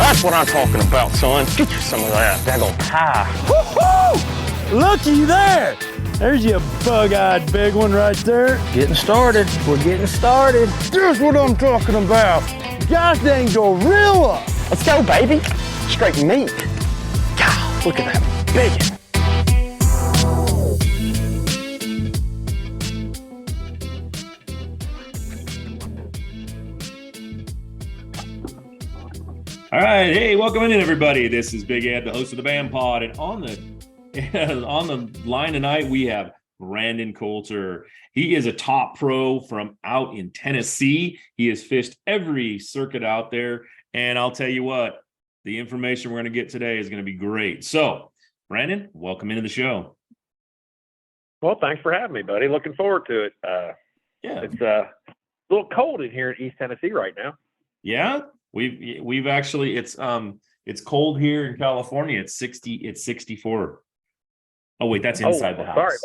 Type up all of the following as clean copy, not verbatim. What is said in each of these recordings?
That's what I'm talking about, son. Get you some of that daggone pie. Woo-hoo! Looky there. There's your bug-eyed big one right there. Getting started. We're getting started. Here's what I'm talking about. Gosh dang gorilla. Let's go, baby. Straight meat. God, look at that big one. All right, hey, welcome in, everybody. This is Big Ed, the host of the Bam Pod, and on the line tonight we have Brandon Coulter. He is a top pro from out in Tennessee. He has fished every circuit out there, and I'll tell you what, the information we're going to get today is going to be great. So, Brandon, welcome into the show. Well, thanks for having me, buddy. Looking forward to it. It's a little cold in here in East Tennessee right now. Yeah. We've actually it's cold here in California. It's 64. Oh wait, that's inside the house. Sorry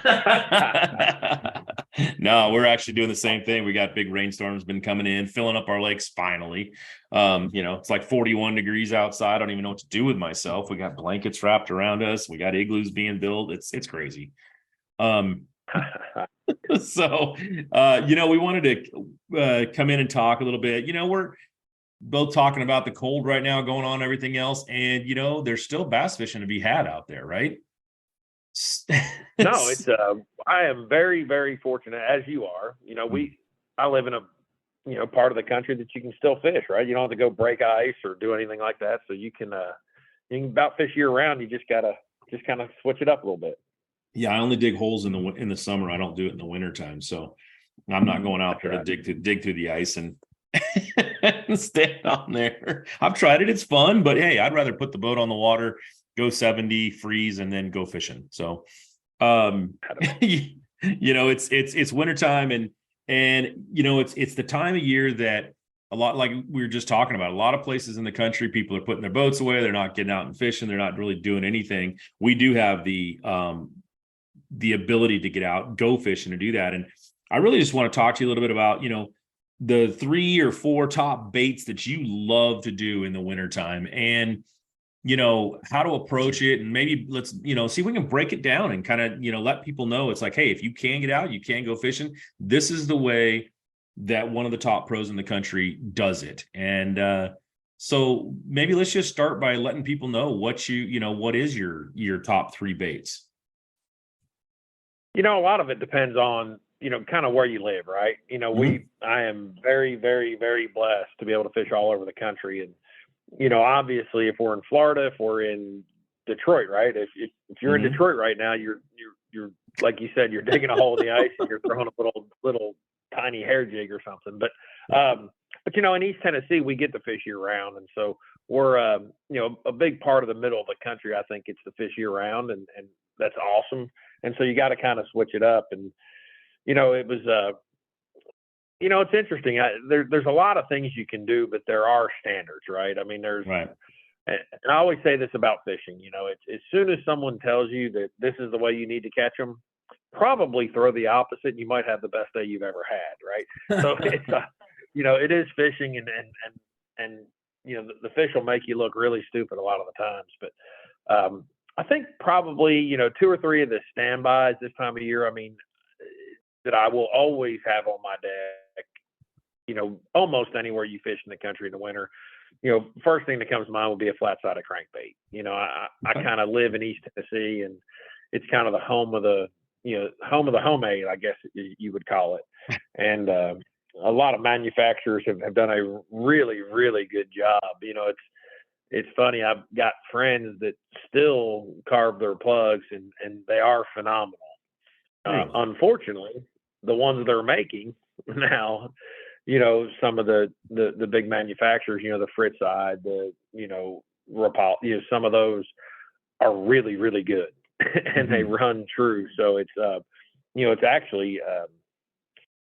about that. No, we're actually doing the same thing. We got big rainstorms been coming in, filling up our lakes finally. It's like 41 degrees outside. I don't even know what to do with myself. We got blankets wrapped around us. We got igloos being built. It's crazy. So we wanted to come in and talk a little bit. We're both talking about the cold right now going on, everything else. And, there's still bass fishing to be had out there, right? No, I am very, very fortunate, as you are. I live in a, part of the country that you can still fish, right? You don't have to go break ice or do anything like that. So you can about fish year round. You just got to kind of switch it up a little bit. Yeah. I only dig holes in the summer. I don't do it in the wintertime. So I'm not going out there to dig through the ice and stand on there. I've tried it. It's fun, but hey, I'd rather put the boat on the water, go 70, freeze, and then go fishing. So, it's wintertime and it's the time of year that a lot, like we were just talking about, a lot of places in the country, people are putting their boats away. They're not getting out and fishing. They're not really doing anything. We do have the ability to get out, go fishing and do that. And I really just want to talk to you a little bit about, the 3 or 4 top baits that you love to do in the wintertime and, how to approach it. And maybe let's, see if we can break it down and kind of, let people know it's like, hey, if you can get out, you can go fishing. This is the way that one of the top pros in the country does it. And so maybe let's just start by letting people know what what is your top 3 baits. A lot of it depends on, kind of where you live, right? I am very, very, very blessed to be able to fish all over the country. And, obviously if we're in Florida, if we're in Detroit, right? If you're in Detroit right now, you're like you said, you're digging a hole in the ice and you're throwing a little tiny hair jig or something. But in East Tennessee, we get to fish year round. And so we're, a big part of the middle of the country, I think it's to fish year round and that's awesome. And so you got to kind of switch it up. And, it was, it's interesting. There's a lot of things you can do, but there are standards, right? I mean, right. And I always say this about fishing, it's as soon as someone tells you that this is the way you need to catch them, probably throw the opposite and you might have the best day you've ever had. Right. So it's, it is fishing and the fish will make you look really stupid a lot of the times, but, I think probably, 2 or 3 of the standbys this time of year, that I will always have on my deck, almost anywhere you fish in the country in the winter. First thing that comes to mind would be a flat-sided crankbait. I kind of live in East Tennessee and it's kind of the home of the homemade, I guess you would call it. And a lot of manufacturers have done a really, really good job. It's funny. I've got friends that still carve their plugs and they are phenomenal. Unfortunately, the ones that they're making now, some of the big manufacturers, the Fritz-side, the, Rapal, some of those are really, really good and they run true. So it's, it's actually,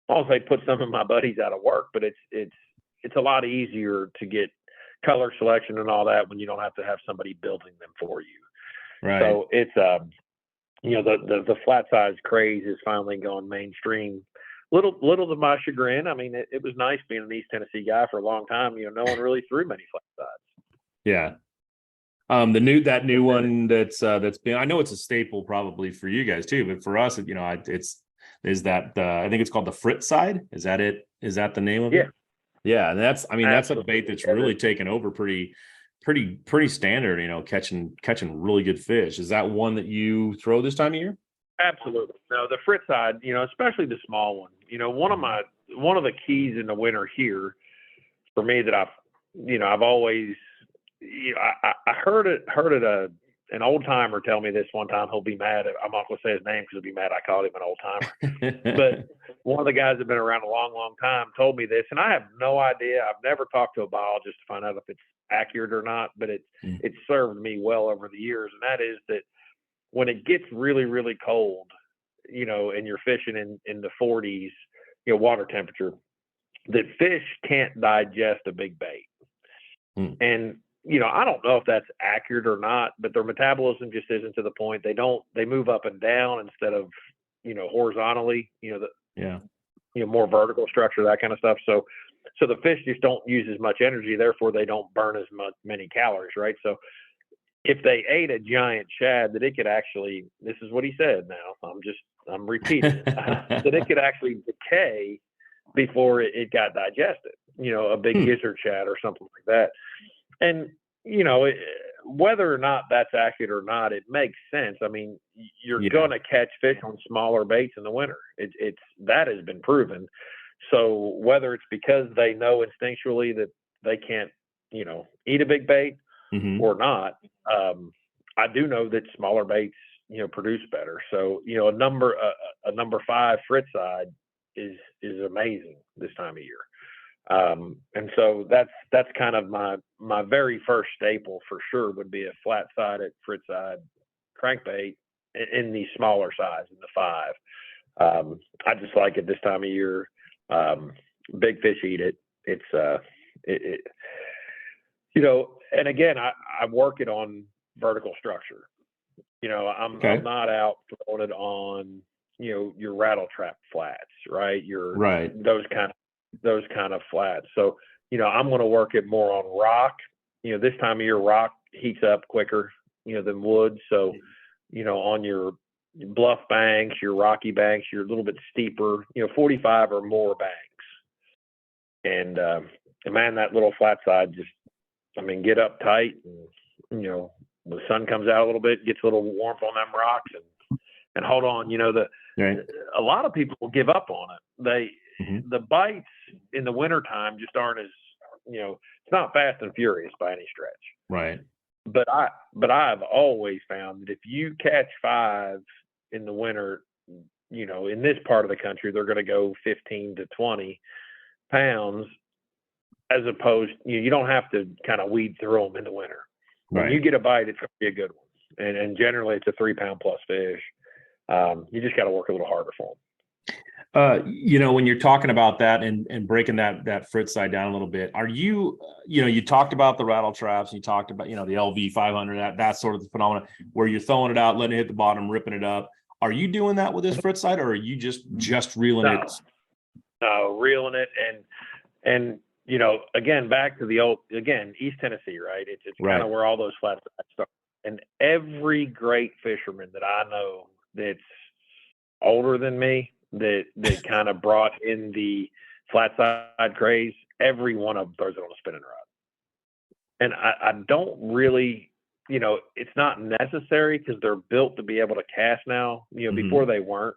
I'll say put some of my buddies out of work, but it's a lot easier to get color selection and all that when you don't have to have somebody building them for you. Right. So it's, the flat size craze is finally going mainstream. Little to my chagrin. It was nice being an East Tennessee guy for a long time. No one really threw many flat sides. Yeah. That new one that's been, I know it's a staple probably for you guys too, but for us, you know, is that I think it's called the Fritz side. Is that it? Is that the name of Yeah, it? Yeah, and that's, I mean, that's a bait absolutely. that's really taken over pretty standard, you know, catching really good fish. Is that one that you throw this time of year? Absolutely. No, the frit side, you know, especially the small one. You know, one of the keys in the winter here for me that I've always, you know, I heard an old timer tell me this one time. He'll be mad. I'm not going to say his name because he'll be mad I called him an old timer. But one of the guys that been around a long, long time told me this, and I have no idea. I've never talked to a biologist to find out if it's accurate or not, but it's served me well over the years. And that is that when it gets really, really cold, you know, and you're fishing in the 40s, you know, water temperature, that fish can't digest a big bait. And, you know, I don't know if that's accurate or not, but their metabolism just isn't to the point. They move up and down instead of, you know, horizontally, you know, more vertical structure, that kind of stuff. So the fish just don't use as much energy, therefore they don't burn as many calories, right? So if they ate a giant shad, that it could actually, this is what he said now, I'm repeating, that it could actually decay before it got digested, you know, a big gizzard shad or something like that. And, you know, whether or not that's accurate or not, it makes sense. I mean, you're going to catch fish on smaller baits in the winter. That has been proven. So whether it's because they know instinctually that they can't, you know, eat a big bait or not, I do know that smaller baits, you know, produce better. So, you know, a number 5 frit side is amazing this time of year. And so that's kind of my very first staple for sure would be a flat sided frit side crankbait in the smaller size, in the 5. I just like it this time of year. Big fish eat it. It's you know, and again, I work it on vertical structure. You know, I'm not out throwing it on, you know, your rattle trap flats, right? Those kind of flats. So, you know, I'm going to work it more on rock. You know, this time of year, rock heats up quicker, you know, than wood. So, you know, on your bluff banks, your rocky banks, you're a little bit steeper, you know, 45 or more banks. And man, that little flat side just, I mean, get up tight, and, you know, the sun comes out a little bit, gets a little warmth on them rocks, and hold on. You know, a lot of people will give up on it. The bites in the wintertime just aren't as, you know, it's not fast and furious by any stretch. Right. But I've always found that if you catch 5 in the winter, you know, in this part of the country, they're going to go 15 to 20 pounds, as opposed, you don't have to kind of weed through them in the winter. When you get a bite, it's going to be a good one. And generally it's a 3 pound plus fish. You just got to work a little harder for them. You know, when you're talking about that and breaking that frit side down a little bit, are you, you know, you talked about the rattle traps, you talked about, you know, the LV 500, that sort of phenomenon where you're throwing it out, letting it hit the bottom, ripping it up. Are you doing that with this frit side, or are you just reeling it? No, reeling it. And, you know, again, back to the East Tennessee, right? It's kind of where all those flat sides start. And every great fisherman that I know that's older than me, that kind of brought in the flat side craze, every one of them throws it on a spinning rod. And I don't really, you know, it's not necessary because they're built to be able to cast now. You know, before they weren't.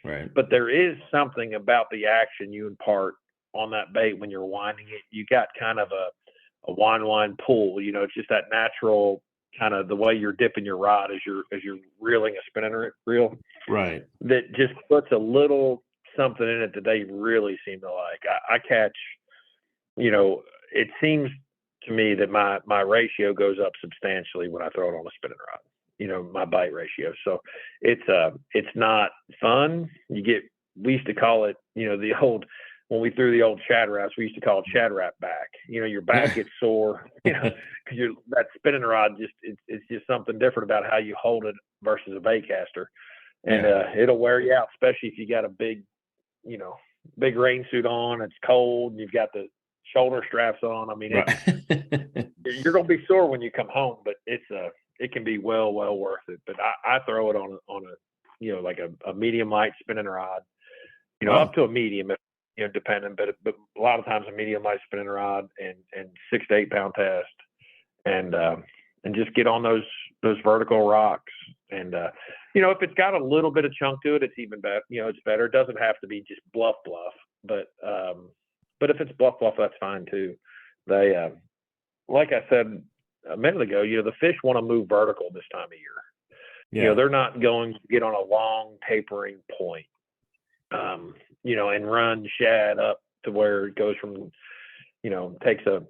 Right. But there is something about the action you impart on that bait when you're winding it. You got kind of a wind pull. You know, it's just that natural kind of the way you're dipping your rod as you're reeling a spinning reel. Right. That just puts a little something in it that they really seem to like. I catch, you know, it seems to me that my ratio goes up substantially when I throw it on a spinning rod. You know, my bite ratio. So it's not fun. We used to call it, you know, when we threw the old shad wraps, we used to call it shad wrap back. You know, your back gets sore, you know, because that spinning rod it's just something different about how you hold it versus a bait caster. And it'll wear you out, especially if you got a big rain suit on, it's cold, and you've got the shoulder straps on. I mean, Right. you're going to be sore when you come home, but it can be well worth it. But I throw it on a like a medium light spinning rod, Wow. up to a medium, if, depending, but a lot of times a medium light spinning rod and 6 to 8 pound test, and just get on those vertical rocks. And if it's got a little bit of chunk to it, it's even better. It's better. It doesn't have to be just bluff, but if it's bluff, that's fine too. They like I said a minute ago, the fish want to move vertical this time of year. Yeah. They're not going to get on a long tapering point, and run shad up to where it goes from, takes a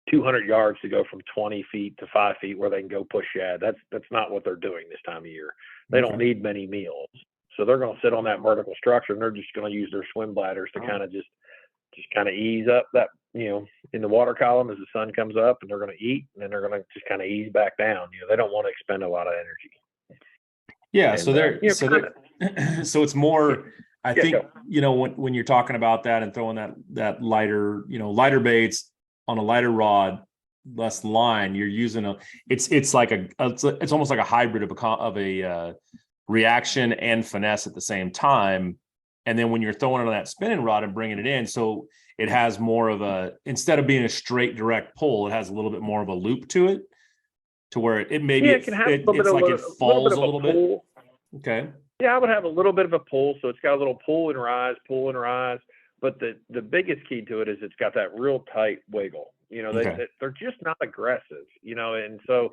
200 yards to go from 20 feet to 5 feet where they can go push shad. That's not what they're doing this time of year. They don't need many meals. So they're going to sit on that vertical structure, and they're just going to use their swim bladders to kind of just kind of ease up that, in the water column as the sun comes up, and they're going to eat, and then they're going to just kind of ease back down. They don't want to expend a lot of energy. Yeah. And, so it's more, I think, go. when you're talking about that and throwing that lighter, lighter baits on a lighter rod, less line, you're using it's like it's almost like a hybrid of a reaction and finesse at the same time. And then when you're throwing it on that spinning rod and bringing it in, so it has more of instead of being a straight direct pull, it has a little bit more of a loop to it, to where it maybe it can have it falls a little bit. Okay. Yeah, I would have a little bit of a pull, so it's got a little pull and rise. But the biggest key to it is it's got that real tight wiggle. They're just not aggressive. And so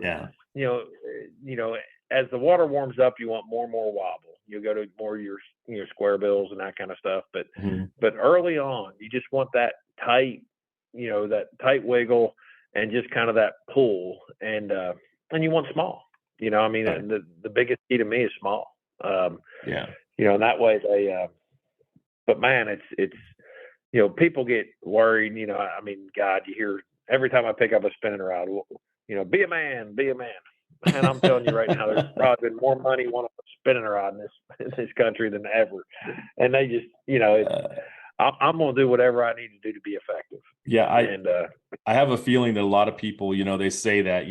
as the water warms up, you want more and more wobble. You go to more your square bills and that kind of stuff. But but early on, you just want that tight, that tight wiggle and just kind of that pull, and you want small. The biggest key to me is small. And that way they. But man, it's people get worried. God, you hear every time I pick up a spinning rod, be a man. And I'm telling you right now, there's probably been more money wanting a spinning rod in this country than ever. And they just, I'm going to do whatever I need to do to be effective. Yeah. I have a feeling that a lot of people, they say that,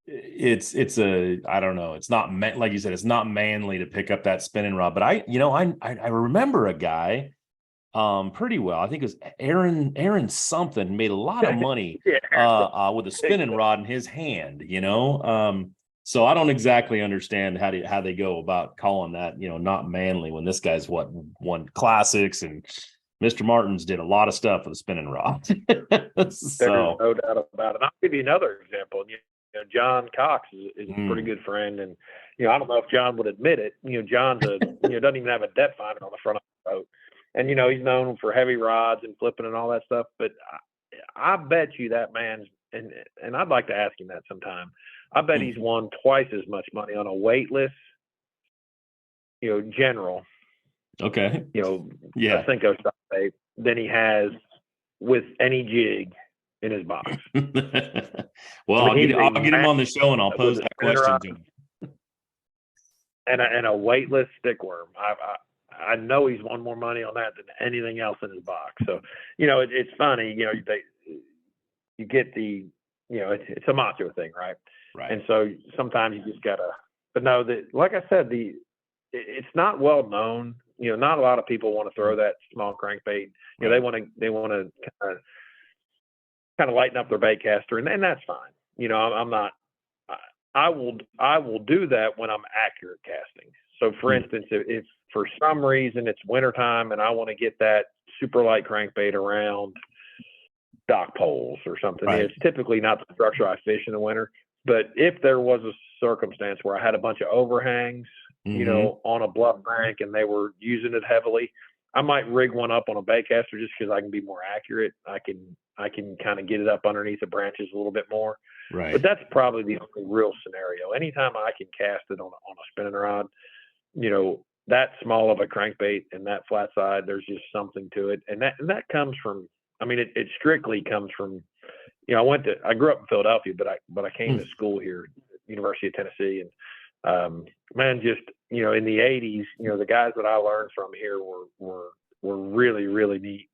it's I don't know. It's not like you said, it's not manly to pick up that spinning rod, but I remember a guy, pretty well. I think it was Aaron something, made a lot of money with a spinning rod in his hand, so I don't exactly understand how they go about calling that, not manly, when this guy's won classics, and Mr. Martin's did a lot of stuff with a spinning rod. So there's no doubt about it. I'll give you another example. John Cox is a pretty good friend, and I don't know if John would admit it. John's doesn't even have a depth finder on the front of the boat. And, he's known for heavy rods and flipping and all that stuff. But I bet you that man's, and I'd like to ask him that sometime. I bet he's won twice as much money on a weightless, general. Okay. I think than he has with any jig in his box. Well, I'll get him on the show, and I'll pose that question to him. And a weightless stickworm. I know he's won more money on that than anything else in his box. So, it's funny, you get the, it's a macho thing, right? Right. And so sometimes you just gotta, but no, like I said, it's not well known. Not a lot of people want to throw that small crankbait. Right. They want to kind of lighten up their bait caster, and that's fine. I'm not. I will do that when I'm accurate casting. So, for instance, if for some reason it's wintertime and I want to get that super light crankbait around dock poles or something, right. It's typically not the structure I fish in the winter. But if there was a circumstance where I had a bunch of overhangs, on a bluff bank, and they were using it heavily, I might rig one up on a bait caster just because I can be more accurate. I can kind of get it up underneath the branches a little bit more. Right. But that's probably the only real scenario. Anytime I can cast it on a spinning rod, that small of a crankbait and that flat side, there's just something to it. And that comes from, it strictly comes from, I grew up in Philadelphia, but I came to school here at University of Tennessee, and just, in the 80s, the guys that I learned from here were really, really neat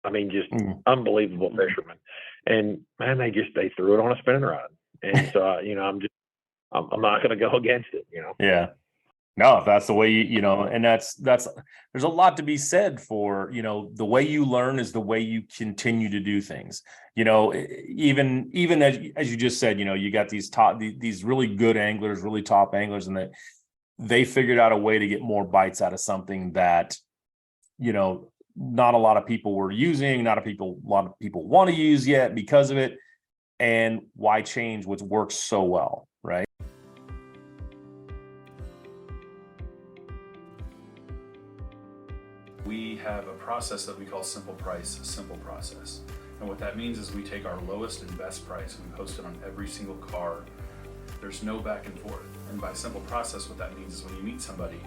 I mean, just unbelievable fishermen. And man, they threw it on a spinning rod. And so, I'm not going to go against it, Yeah. No, if that's the way and that's there's a lot to be said for, the way you learn is the way you continue to do things. Even as you just said, you got these really good anglers, really top anglers, and that they figured out a way to get more bites out of something that, not a lot of people were using, a lot of people want to use yet because of it. And why change what works so well, right? We have a process that we call simple price, simple process. And what that means is we take our lowest and best price and we post it on every single card. There's no back and forth. And by simple process, what that means is when you meet somebody,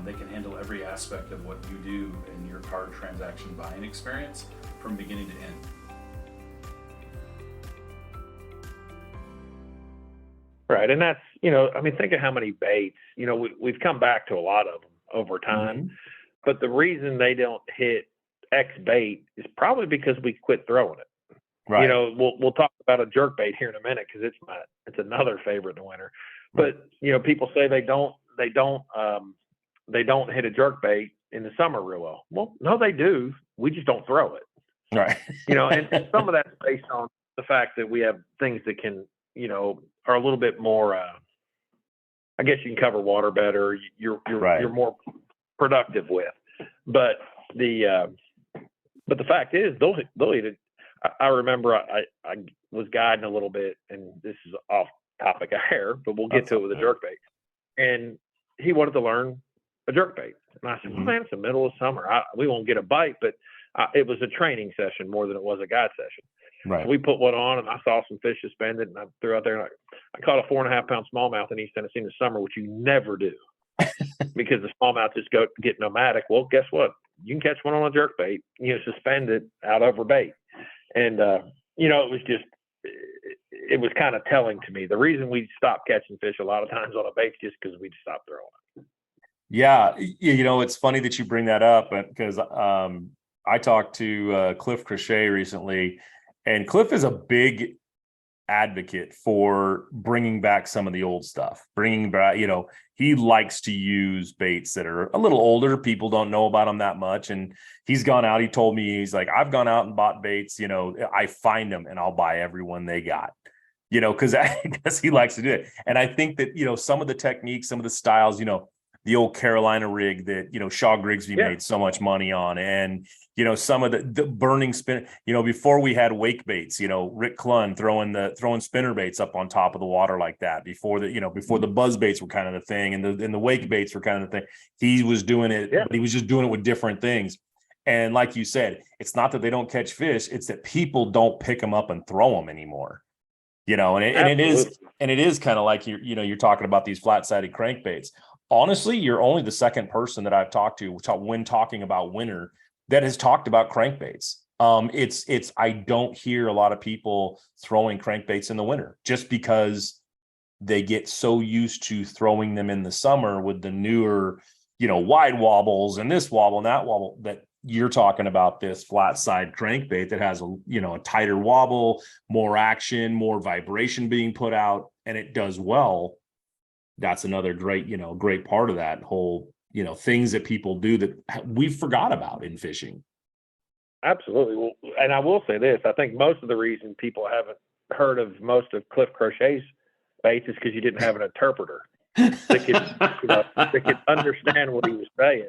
they can handle every aspect of what you do in your card transaction buying experience from beginning to end. Right. And that's, think of how many baits, we've come back to a lot of them over time, Mm-hmm. but the reason they don't hit X bait is probably because we quit throwing it. Right. We'll talk about a jerk bait here in a minute, because it's another favorite in the winter. But, people say they don't hit a jerk bait in the summer real well. Well, no, they do. We just don't throw it. Right. And some of that's based on the fact that we have things that can, are a little bit more, I guess you can cover water better. You're more productive with, but the fact is they'll eat it. I remember I was guiding a little bit, and this is off topic of hair, but we'll get to it with a jerk bait. And he wanted to learn a jerk bait. And I said, well, man, it's the middle of summer. We won't get a bite, but it was a training session more than it was a guide session. Right. So we put one on, and I saw some fish suspended, and I threw out there, and I caught a 4.5 pound smallmouth in East Tennessee in the summer, which you never do because the smallmouth just get nomadic. Well, guess what? You can catch one on a jerk bait, suspended out over bait. And, it was kind of telling to me. The reason we stopped catching fish a lot of times on a bait is just because we stopped throwing it. Yeah. It's funny that you bring that up, because I talked to Cliff Crochet recently, and Cliff is a big advocate for bringing back some of the old stuff, bringing back, he likes to use baits that are a little older. People don't know about them that much. And he's gone out. He told me, he's like, I've gone out and bought baits, I find them and I'll buy every one they got, because he likes to do it. And I think that, some of the techniques, some of the styles, the old Carolina rig that, Shaw Grigsby made so much money on. And, some of the burning spin, before we had wake baits, Rick Clunn throwing spinner baits up on top of the water like that, before the buzz baits were kind of the thing. And the wake baits were kind of the thing. He was doing it, but he was just doing it with different things. And like you said, it's not that they don't catch fish. It's that people don't pick them up and throw them anymore. And it is kind of like you're talking about these flat-sided crankbaits. Honestly, you're only the second person that I've talked to when talking about winter that has talked about crankbaits. I don't hear a lot of people throwing crankbaits in the winter, just because they get so used to throwing them in the summer with the newer, wide wobbles and this wobble and that wobble, that you're talking about this flat side crankbait that has a tighter wobble, more action, more vibration being put out, and it does well. That's another great part of that whole, things that people do that we forgot about in fishing. Absolutely. Well, and I will say this, I think most of the reason people haven't heard of most of Cliff Crochet's baits is because you didn't have an interpreter that could understand what he was saying.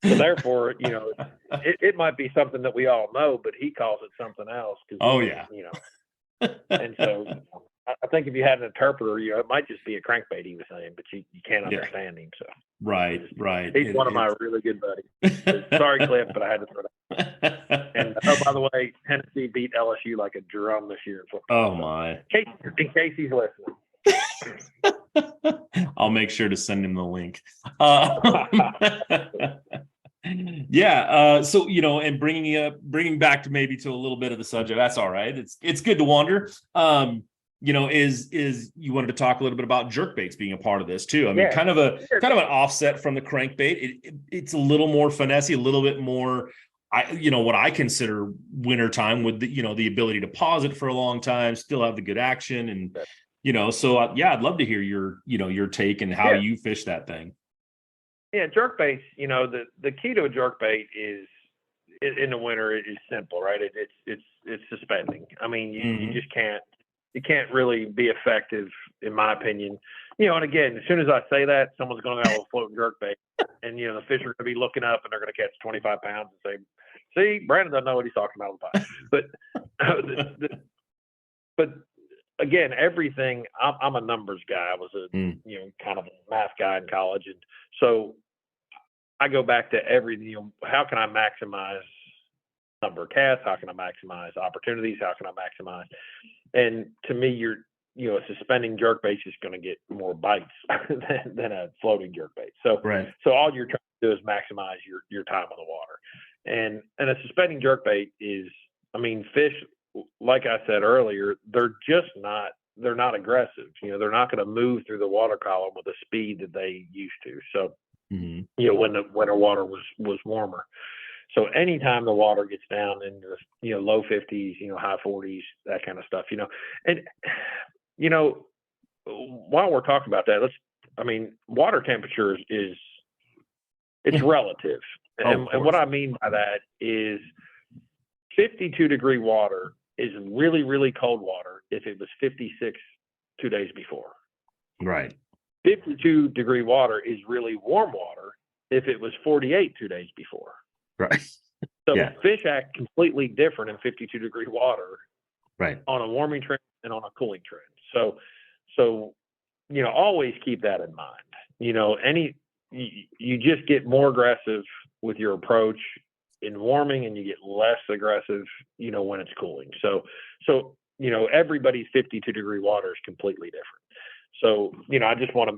So therefore, it might be something that we all know, but he calls it something else. And so I think if you had an interpreter, it might just be a crankbait he was saying, but you can't understand him. So right. He's one of my really good buddies. Sorry, Cliff, but I had to throw that. And by the way, Tennessee beat LSU like a drum this year. Oh my! In case he's listening, I'll make sure to send him the link. So and bringing back to maybe to a little bit of the subject. That's all right. It's good to wander. Is you wanted to talk a little bit about jerkbaits being a part of this too. I mean, kind of an offset from the crankbait. It's a little more finessey, a little bit more what I consider wintertime with the ability to pause it for a long time, still have the good action. And, so I'd love to hear your take and how you fish that thing. Yeah. Jerk baits, the key to a jerk bait is in the winter is simple, right? It's suspending. I mean, you just can't really be effective in my opinion. And again, as soon as I say that, someone's going to go with a floating jerk bait, and the fish are going to be looking up and they're going to catch 25 pounds and say, "See, Brandon doesn't know what he's talking about all the time." But again, everything. I'm a numbers guy. I was a kind of a math guy in college, and so I go back to everything. How can I maximize number of casts? How can I maximize opportunities? How can I maximize? And to me, a suspending jerk bait is going to get more bites than a floating jerk bait. So, so all you're trying to do is maximize your time on the water. And a suspending jerk bait is, I mean, fish, like I said earlier, they're not aggressive. They're not going to move through the water column with the speed that they used to. So, when the winter water was warmer. So anytime the water gets down into the low 50s, high 40s, that kind of stuff, and while we're talking about that, water temperature it's relative. And what I mean by that is 52-degree water is really, really cold water if it was 56 2 days before. Right. 52-degree water is really warm water if it was 48 2 days before. Right. So fish act completely different in 52-degree water, right, on a warming trend and on a cooling trend. So always keep that in mind. You just get more aggressive with your approach in warming, and you get less aggressive, when it's cooling. So everybody's 52-degree water is completely different. So I just want to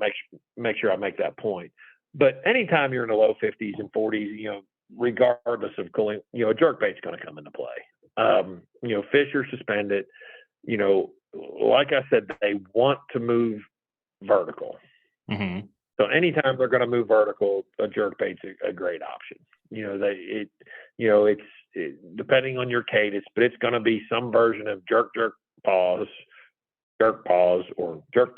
make sure I make that point. But anytime you're in the low 50s and 40s, regardless of cooling, a jerk bait's going to come into play. Fish are suspended. Like I said, they want to move vertical. Mm-hmm. So anytime they're going to move vertical, a jerk bait's a great option. It's depending on your cadence, but it's going to be some version of jerk pause, or jerk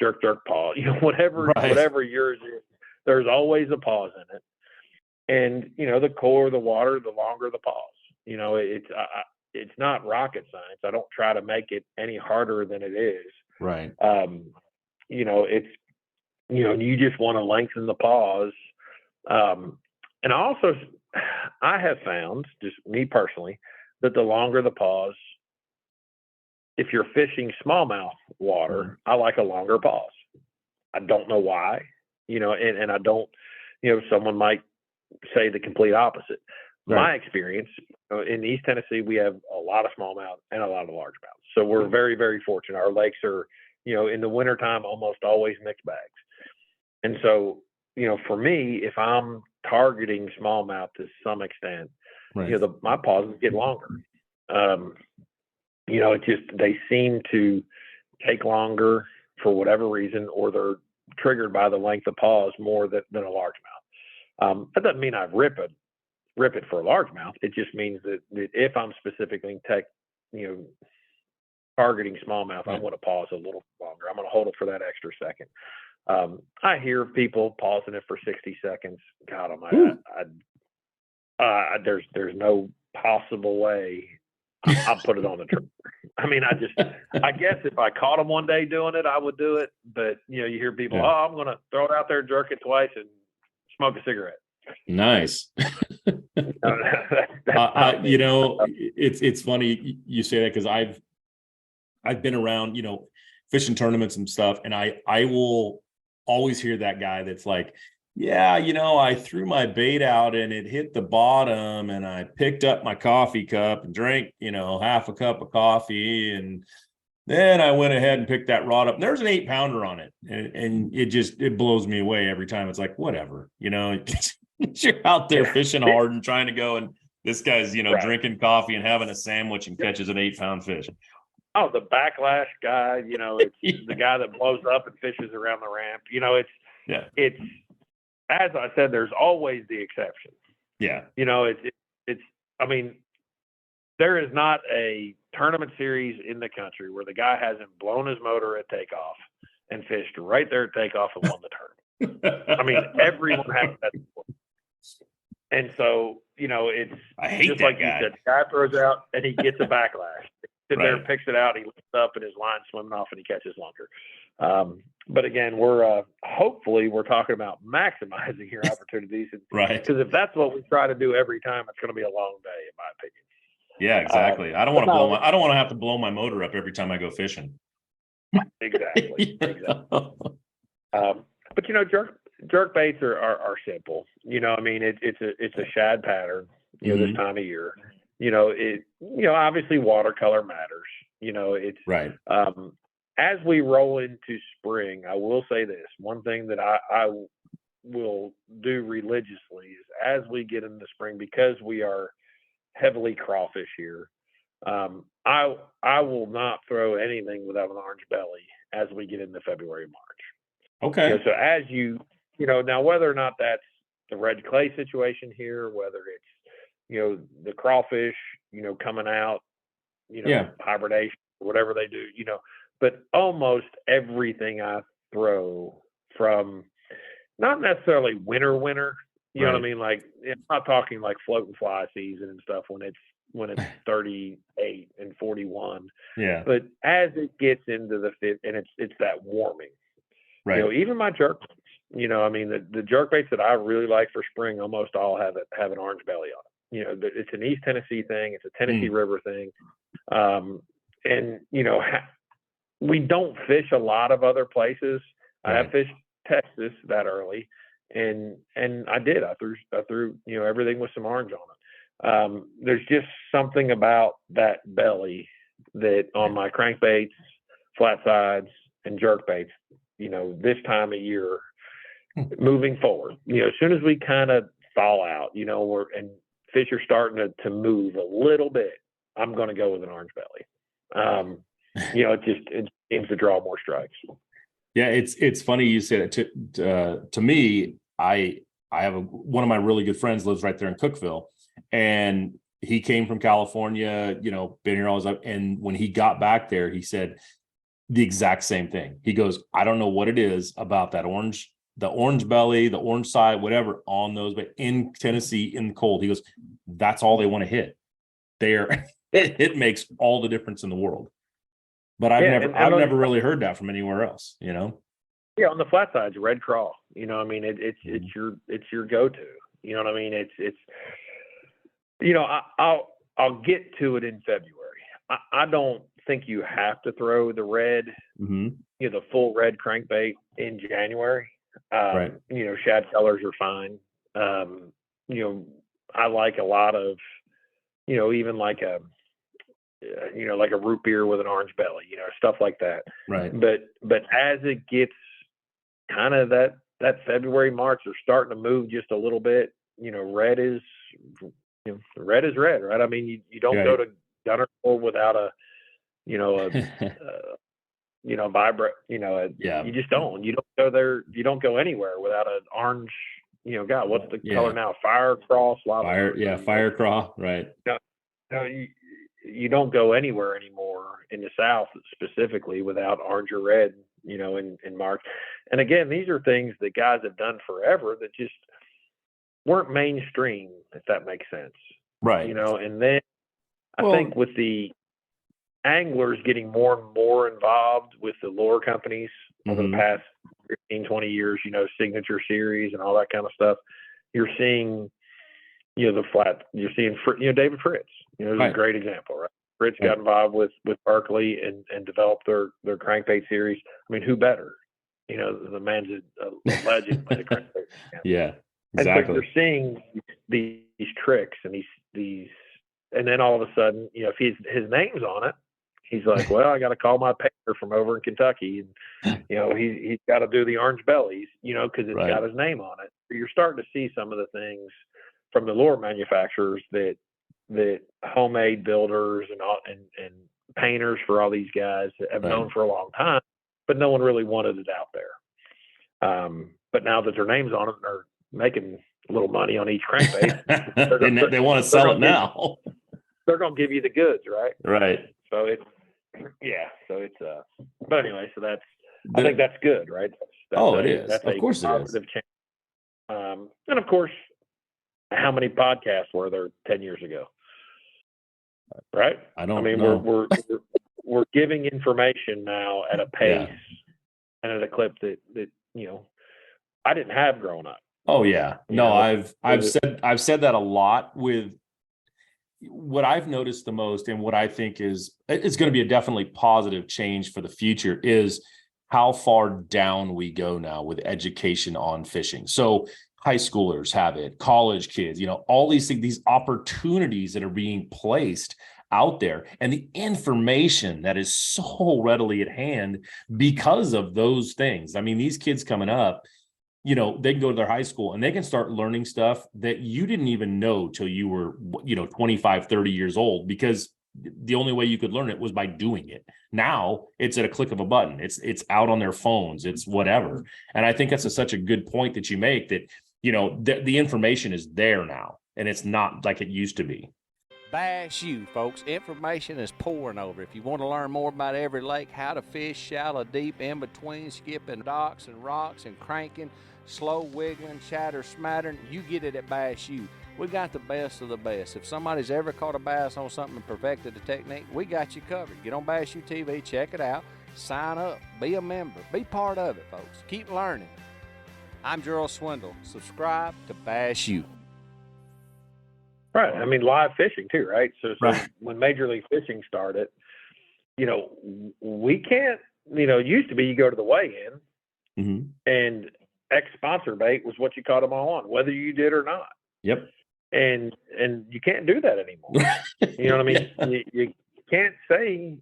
pause. Whatever yours is. There's always a pause in it. And, the cooler the water, the longer the pause. It's not rocket science. I don't try to make it any harder than it is. Right. It's, you just want to lengthen the pause. And I have found, just me personally, that the longer the pause, if you're fishing smallmouth water, I like a longer pause. I don't know why, and I don't, someone might say the complete opposite. Right. My experience in East Tennessee, we have a lot of smallmouth and a lot of largemouth. So we're very, very fortunate. Our lakes are, in the wintertime, almost always mixed bags. And so, for me, if I'm targeting smallmouth to some extent, right, my pauses get longer. They seem to take longer for whatever reason, or they're triggered by the length of pause more than a largemouth. That doesn't mean I rip it for a largemouth. It just means that if I'm specifically targeting smallmouth, I'm going to pause a little longer. I'm going to hold it for that extra second. I hear people pausing it for 60 seconds. God almighty, there's no possible way I'll put it on the trigger. I mean, I guess if I caught them one day doing it, I would do it. But, you hear people, I'm going to throw it out there, jerk it twice, and smoke a cigarette. Nice. It's funny you say that, because I've been around, fishing tournaments and stuff, and I will always hear that guy that's like, I threw my bait out and it hit the bottom, and I picked up my coffee cup and drank, half a cup of coffee, and then I went ahead and picked that rod up. And there's an 8-pounder on it, and it blows me away every time. It's like, whatever, you're out there fishing hard and trying to go, and this guy's right, drinking coffee and having a sandwich and catches an 8-pound fish. Oh, the backlash guy, it's the guy that blows up and fishes around the ramp. It's, as I said, there's always the exception. Yeah. It's I mean, there is not a tournament series in the country where the guy hasn't blown his motor at takeoff and fished right there at takeoff and won the tournament. I mean, everyone has that sport. And so, you know, it's I hate just that like guy. you said, the guy throws out and he gets a backlash. He sits there and Right. picks it out, he lifts up and his line's swimming off and he catches lunker. But again, we're hopefully we're talking about maximizing your opportunities. Right. Because if that's what we try to do every time, it's going to be a long day, in my opinion. Yeah, exactly. I don't want to but no, I don't want to have to blow my motor up every time I go fishing. Exactly. But you know, jerk baits are simple. You know, I mean, it's a shad pattern. You know, this time of year. You know, obviously watercolor matters. You know, it's Right. As we roll into spring, I will say this: one thing that I will do religiously is as we get into spring, because we are heavily crawfish here. I will not throw anything without an orange belly as we get into February, March. Okay. You know, so as you know, now whether or not that's the red clay situation here, whether it's, you know, the crawfish, you know, coming out, you know, hibernation, whatever they do, you know, but almost everything I throw from not necessarily winter, you know what I mean? Like, I'm not talking like float and fly season and stuff when it's 38 and 41. Yeah. But as it gets into the fit, and it's that warming, Right. you know, even my jerk baits, you know, I mean, the jerk baits that I really like for spring almost all have an orange belly on it. You know, it's an East Tennessee thing. It's a Tennessee River thing. And, you know, we don't fish a lot of other places. Right. I have fished Texas that early, and I did. I threw you know, everything with some orange on it. There's just something about that belly that on my crankbaits, flat sides, and jerk baits, you know, this time of year, moving forward, you know, as soon as we kind of thaw out, you know, and fish are starting to move a little bit, I'm going to go with an orange belly. You know, it seems to draw more strikes. Yeah, it's funny you say that. To me, I have one of my really good friends lives right there in Cookeville, and he came from California, you know, been here all his life. And when he got back there, he said the exact same thing. He goes, I don't know what it is about that the orange belly, the orange side, whatever on those, but in Tennessee in the cold, he goes, that's all they want to hit. It makes all the difference in the world. But I've never really heard that from anywhere else, you know? Yeah. On the flat sides, red craw, you know, I mean, it's your go-to, you know what I mean? It's, you know, I'll get to it in February. I don't think you have to throw the red, you know, the full red crankbait in January. Right. You know, shad colors are fine. You know, I like a lot of, you know, even like a root beer with an orange belly, you know, stuff like that. Right. But as it gets kind of that February, March, they're starting to move just a little bit, you know, red is red, right? I mean, you don't go to Gunner without a, you know, you know, vibrate, you know, you just don't. You don't go there. You don't go anywhere without an orange, you know, God, what's the color now? Fire craw, fire craw, right. No, you don't go anywhere anymore in the South specifically without orange or red, you know, in March. And again, these are things that guys have done forever that just weren't mainstream, if that makes sense. Right. You know, and then I think with the anglers getting more and more involved with the lure companies over the past 15, 20 years, you know, Signature Series and all that kind of stuff, you're seeing, you know, you're seeing, you know, David Fritz, you know, is a great example, right? Fritz got involved with Berkeley and developed their crankbait series. I mean, who better? You know, the man's a legend with the crankbait. Yeah, exactly. And so you're seeing these tricks and these, and then all of a sudden, you know, if his name's on it, he's like, well, I got to call my painter from over in Kentucky, and you know, he's got to do the orange bellies, you know, because it's got his name on it. So you're starting to see some of the things from the lure manufacturers that homemade builders and painters for all these guys have known for a long time, but no one really wanted it out there. But now that their name's on it, they're making little money on each crankbait. And they want to sell it now. They're going to give you the goods, right? Right. So it's but anyway, so I think that's good, right? It is. That's of course it is. positive change. And of course, how many podcasts were there 10 years ago? Right? I mean, know. We're giving information now at a pace and at a clip that I didn't have growing up. Oh yeah. No, I've said that a lot. With what I've noticed the most, and what I think is it's going to be a definitely positive change for the future, is how far down we go now with education on fishing. So high schoolers have it, college kids, all these things, these opportunities that are being placed out there, and the information that is so readily at hand because of those things. I mean, these kids coming up, they can go to their high school and they can start learning stuff that you didn't even know till you were, 25, 30 years old, because the only way you could learn it was by doing it. Now it's at a click of a button. It's out on their phones. It's whatever. And I think that's such a good point that you make, that, the information is there now, and it's not like it used to be. Bass U, folks. Information is pouring over. If you want to learn more about every lake, how to fish, shallow, deep, in between, skipping docks and rocks and cranking, slow wiggling, chatter, smattering, you get it at Bass U. We got the best of the best. If somebody's ever caught a bass on something and perfected the technique, we got you covered. Get on Bass U TV, check it out, sign up, be a member, be part of it, folks. Keep learning. I'm Gerald Swindle. Subscribe to Bass U. Right. I mean, live fishing too, right? So Right. When Major League Fishing started, we can't, it used to be you go to the weigh-in Mm-hmm. and X-sponsor bait was what you caught them all on, whether you did or not. Yep. And you can't do that anymore. You know what I mean? Yeah. You can't say,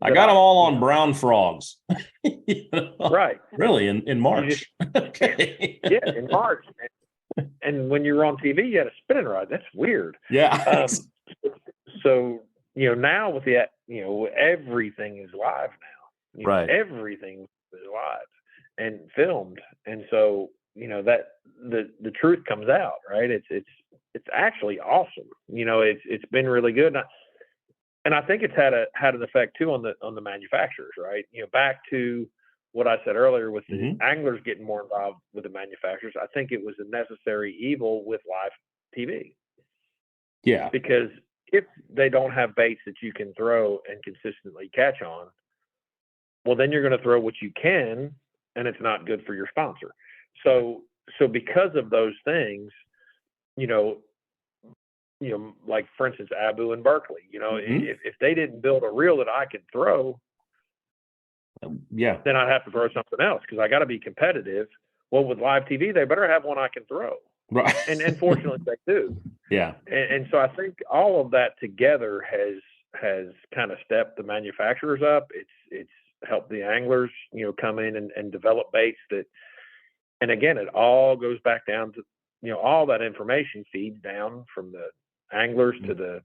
I got them all on brown frogs. Right. Really, in March. Okay. Yeah, in March. And when you were on TV, you had a spinning rod. That's weird. Yeah. So, now with the, everything is live now. Right. Everything is live and filmed. And so, that the truth comes out, right? It's actually awesome. It's been really good. And I think it's had an effect too on the manufacturers, right? Back to what I said earlier with the anglers getting more involved with the manufacturers. I think it was a necessary evil with live TV. Yeah. Because if they don't have baits that you can throw and consistently catch on, well, then you're going to throw what you can, and it's not good for your sponsor. So because of those things, like for instance, Abu and Berkeley, if they didn't build a reel that I could throw, then I'd have to throw something else because I got to be competitive. Well, with live TV, they better have one I can throw. Right. And fortunately they do. Yeah. And so I think all of that together has kind of stepped the manufacturers up. It's helped the anglers, come in and develop baits that, and again, it all goes back down to, all that information feeds down from the anglers to the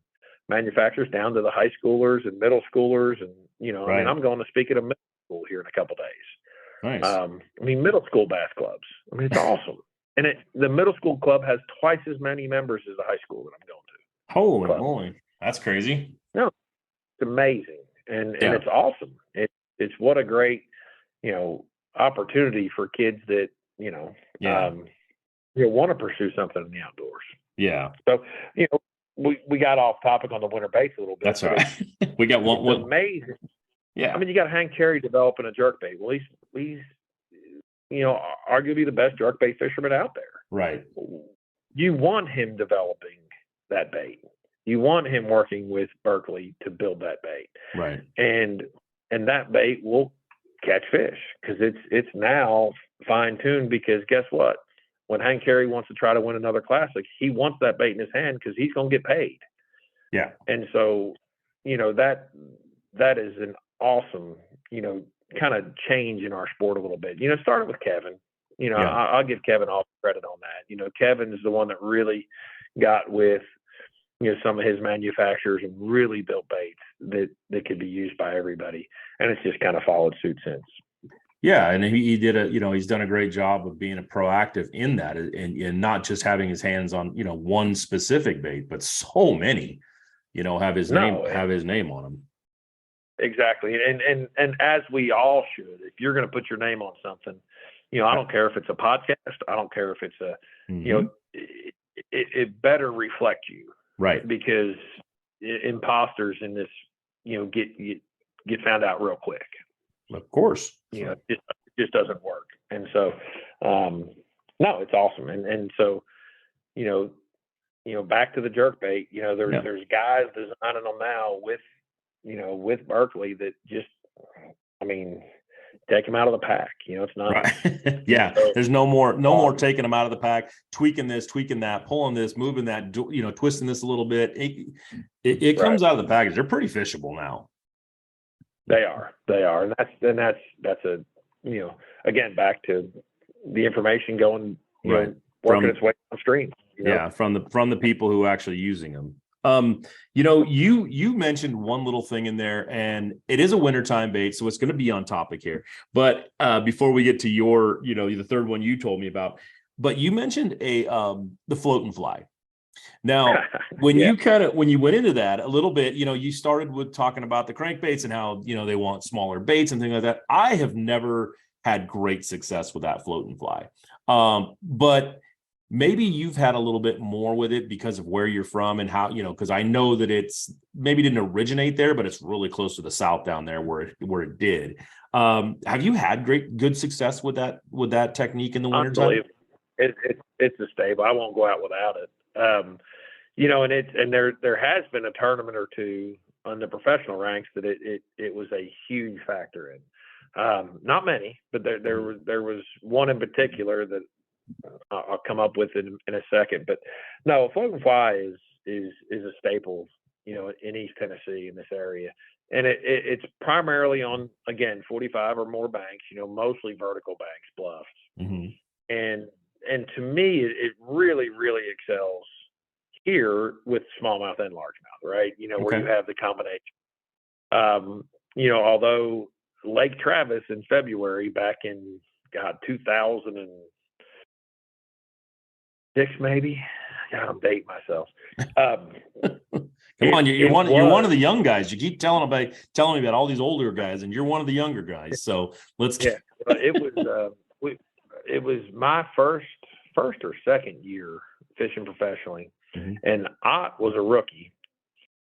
manufacturers down to the high schoolers and middle schoolers. And, Right. I mean, I'm going to speak at a middle school here in a couple days. Nice. Middle school bass clubs. It's awesome. And the middle school club has twice as many members as the high school that I'm going to. Holy club. moly. That's crazy. No, it's amazing. And it's awesome. It's what a great, opportunity for kids that, want to pursue something in the outdoors. Yeah. So, we got off topic on the winter baits a little bit. That's all right. We got one. It's amazing. Yeah. I mean, you got Hank Cherry developing a jerkbait. Well, he's arguably the best jerkbait fisherman out there. Right. You want him developing that bait. You want him working with Berkeley to build that bait. Right. And that bait will catch fish because it's now fine tuned. Because guess what? When Hank Cherry wants to try to win another classic, he wants that bait in his hand because he's going to get paid. Yeah. And so, that is an awesome, kind of change in our sport a little bit. It started with Kevin. I'll give Kevin all the credit on that. Kevin is the one that really got with, some of his manufacturers and really built baits that could be used by everybody. And it's just kind of followed suit since. Yeah, and he did he's done a great job of being a proactive in that, and not just having his hands on, one specific bait, but so many, have his No, name on them. exactly. And as we all should, if you're going to put your name on something, I don't care if it's a podcast. I don't care if it's a, it better reflect you. Right. Because imposters in this, get found out real quick. Of course. It just doesn't work. And so, no, it's awesome. And so, back to the jerkbait, there's guys designing them now with Berkeley that just, take them out of the pack. It's not. Right. Yeah. So, there's no more taking them out of the pack, tweaking this, tweaking that, pulling this, moving that, twisting this a little bit. It comes out of the package. They're pretty fishable now. They are. And that's a, again, back to the information going, working its way downstream. Yeah. From the people who are actually using them. You mentioned one little thing in there, and it is a wintertime bait, so it's going to be on topic here. But before we get to your, the third one you told me about, but you mentioned the floating fly. Now, when you went into that a little bit, you started with talking about the crankbaits and how, they want smaller baits and things like that. I have never had great success with that floating fly. But maybe you've had a little bit more with it because of where you're from and how, because I know that it's maybe didn't originate there, but it's really close to the South down there where it did. Have you had good success with that technique in the wintertime? It's a staple. I won't go out without it. And there has been a tournament or two on the professional ranks that it was a huge factor in. Not many, but there was one in particular that I'll come up with in a second. But no, a floating fly is a staple, in East Tennessee in this area, and it's primarily on, again, 45 or more banks, mostly vertical banks, bluffs, and to me it really excels here with smallmouth and largemouth, right? Where you have the combination. Although Lake Travis in February back in 2006 maybe. God, I'm dating myself. Come on, you're one of the young guys. You keep telling me about all these older guys, and you're one of the younger guys. So let's. Yeah, it was my first or second year fishing professionally, and I was a rookie,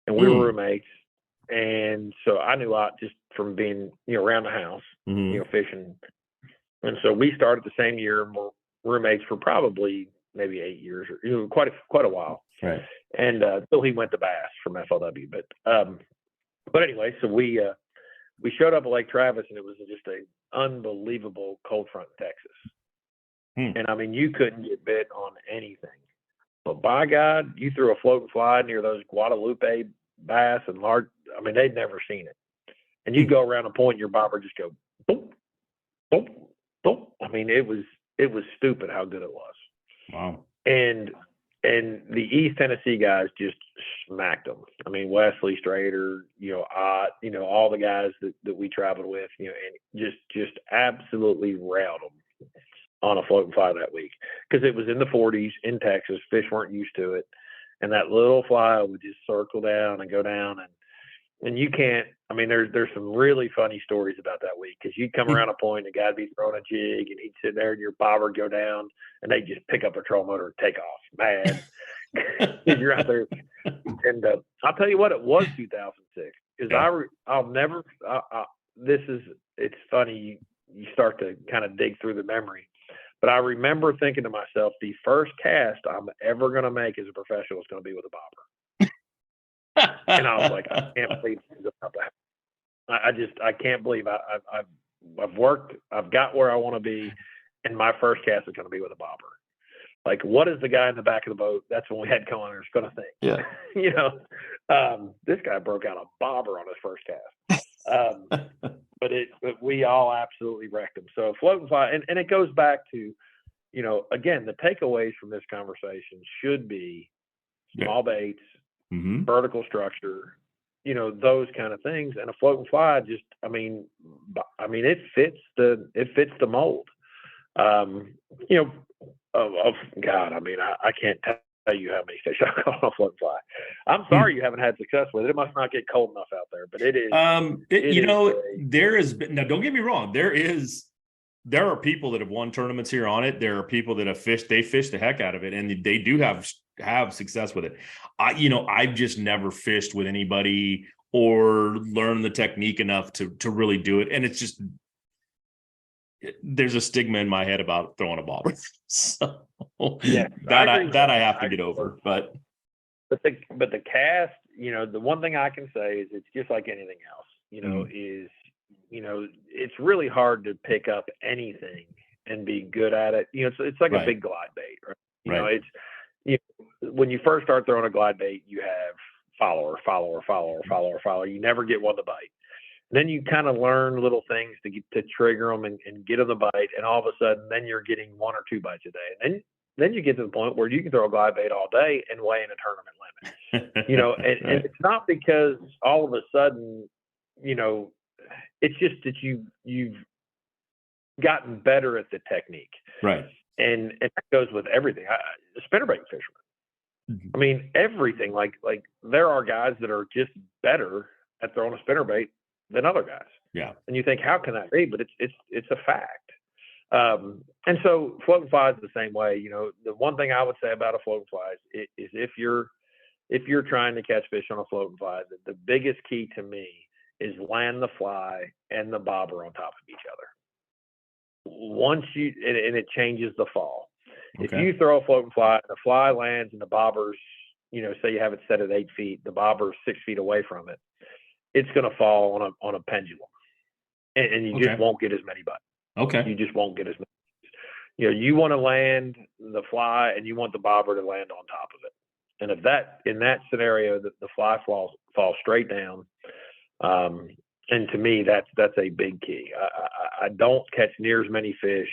and we were roommates, and so I knew just from being around the house, fishing, and so we started the same year and were roommates for probably maybe 8 years or quite a while, right? And until he went to Bass from FLW, but anyway, so we showed up at Lake Travis, and it was just an unbelievable cold front in Texas. And you couldn't get bit on anything. But by God, you threw a floating fly near those Guadalupe bass and large. They'd never seen it. And you go around a point, your bobber just go boom, boom, boom. It was stupid how good it was. Wow. And the East Tennessee guys just smacked them. Wesley Strader, Ott, all the guys that we traveled with, and just absolutely railed them on a floating fly that week, because it was in the 40s in Texas. Fish weren't used to it, and that little fly would just circle down and go down, and you can't. There's some really funny stories about that week, because you'd come around a point, and a guy'd be throwing a jig, and he'd sit there, and your bobber would go down, and they'd just pick up a trolling motor and take off, mad. You're out there, and I'll tell you what, it was 2006, because I'll never. It's funny. You start to kind of dig through the memory. But I remember thinking to myself, the first cast I'm ever going to make as a professional is going to be with a bobber. And I was like, I can't believe about that. I can't believe I've worked, I've got where I want to be, and my first cast is going to be with a bobber. Like, what is the guy in the back of the boat? That's when we had co-owners going to think. Yeah. This guy broke out a bobber on his first cast. But we all absolutely wrecked them. So floating fly, and it goes back to, again, the takeaways from this conversation should be small baits, vertical structure, those kind of things. And a floating fly just, it fits the mold. God, I can't tell you how many fish I caught on a floating fly. I'm sorry you haven't had success with it. It must not get cold enough out there, but it is. There is, now don't get me wrong. There are people that have won tournaments here on it. There are people that have fished the heck out of it, and they do have success with it. I've just never fished with anybody or learned the technique enough to really do it. And it's just, there's a stigma in my head about throwing a bobber. So yeah, I have to get over. But the cast, the one thing I can say is it's just like anything else, it's really hard to pick up anything and be good at it. It's like a big glide bait, right? When you first start throwing a glide bait, you have follower. You never get one to bite. Then you kind of learn little things to trigger them and get them to bite. And all of a sudden, then you're getting 1 or 2 bites a day. And then you get to the point where you can throw a glide bait all day and weigh in a tournament limit. And it's not because all of a sudden, it's just that you've gotten better at the technique. Right. And that goes with everything. Spinnerbait fisherman. Mm-hmm. Everything. Like there are guys that are just better at throwing a spinnerbait than other guys. Yeah. And you think, how can that be? But it's a fact. And so floating fly is the same way. The one thing I would say about a floating fly is if you're trying to catch fish on a floating fly, the biggest key to me is land the fly and the bobber on top of each other. Once and it changes the fall. Okay. If you throw a floating fly and the fly lands and the bobber's, say you have it set at 8 feet, the bobber's 6 feet away from it, it's going to fall on a pendulum, and you just won't get as many bites. Okay. You just won't get as many. You want to land the fly and you want the bobber to land on top of it. And in that scenario, the fly falls straight down. And to me, that's a big key. I don't catch near as many fish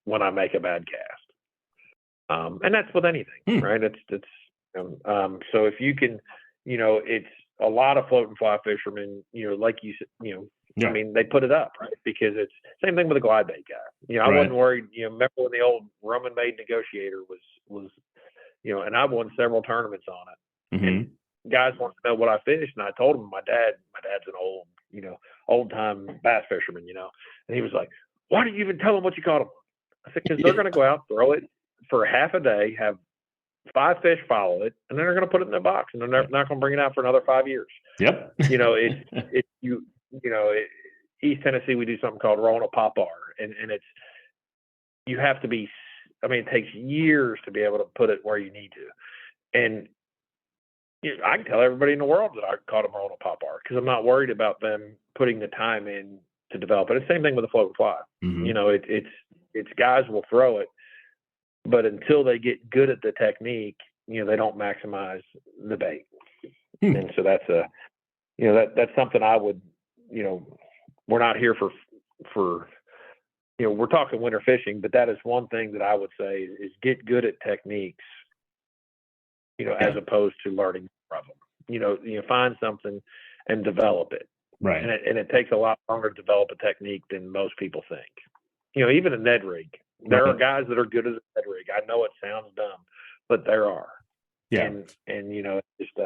when I make a bad cast. And that's with anything, right? So if you can, it's a lot of floating fly fishermen, like you said, they put it up, right? Because it's same thing with a glide bait guy. I wasn't worried, remember when the old Roman made negotiator was, and I won several tournaments on it. Mm-hmm. And guys want to know what I fished, and I told them my dad's an old time bass fisherman, and he was like, why did you even tell them what you caught them? I said, because they're going to go out, throw it for half a day, have 5 fish follow it, and then they're going to put it in their box, and they're not going to bring it out for another 5 years. Yep. East Tennessee, we do something called rolling a popar, and it's, you have to be, it takes years to be able to put it where you need to. And I can tell everybody in the world that I caught them rolling a popar because I'm not worried about them putting the time in to develop it. It's the same thing with a floating fly. Mm-hmm. It's guys will throw it, but until they get good at the technique, they don't maximize the bait. And so that's that's something I would, we're not here for we're talking winter fishing, but that is one thing that I would say is get good at techniques, as opposed to learning from them. Find something and develop it. Right. And it takes a lot longer to develop a technique than most people think. Even a Ned rig. There are guys that are good at a Ned rig. I know it sounds dumb, but there are. Yeah. And just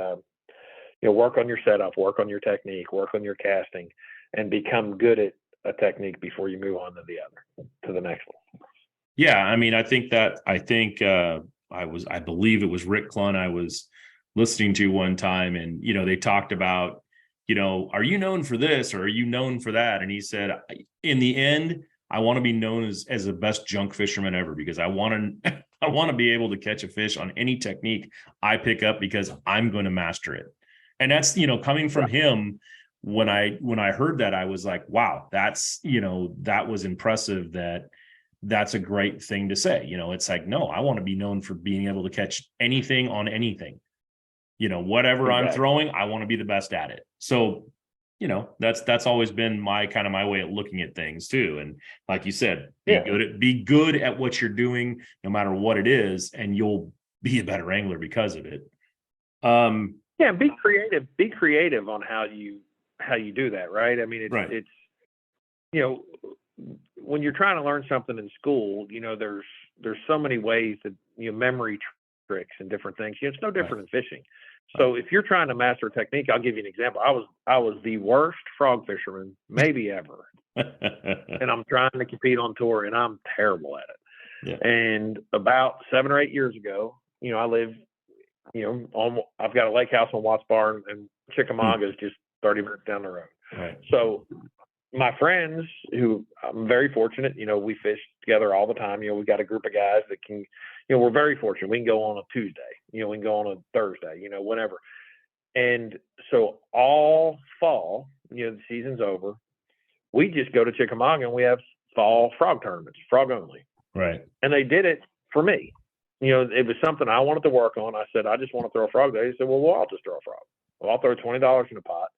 work on your setup, work on your technique, work on your casting, and become good at a technique before you move on to the next one. Yeah, I believe it was Rick Clunn I was listening to one time, and they talked about, are you known for this or are you known for that? And he said, in the end, I want to be known as the best junk fisherman ever, because I want to be able to catch a fish on any technique I pick up because I'm going to master it. And that's, coming from him. When I heard that, I was like, wow, that's, that was impressive. That's a great thing to say. It's like, no, I want to be known for being able to catch anything on anything, whatever I'm throwing, I want to be the best at it. So, that's always been my way of looking at things too. And like you said, be good at what you're doing, no matter what it is, and you'll be a better angler because of it. Yeah, be creative. Be creative on how you do that, right? I mean, it's you know, when you're trying to learn something in school, you know, there's so many ways that, you know, memory tricks and different things. You know, it's no different in fishing. So if you're trying to master a technique, I'll give you an example. I was the worst frog fisherman maybe ever, and I'm trying to compete on tour, and I'm terrible at it. Yeah. And about 7 or 8 years ago, you know, I live, you know, I've got a lake house on Watts Bar, and Chickamauga is just 30 minutes down the road. Right. So my friends, who I'm very fortunate, you know, we fish together all the time. You know, we got a group of guys that can, you know, we're very fortunate. We can go on a Tuesday, you know, we can go on a Thursday, you know, whenever. And so all fall, you know, the season's over, we just go to Chickamauga and we have fall frog tournaments, frog only. Right. And they did it for me. You know, it was something I wanted to work on. I said, I just want to throw a frog. They said, well, I'll just throw a frog. Well, I'll throw $20 in a pot.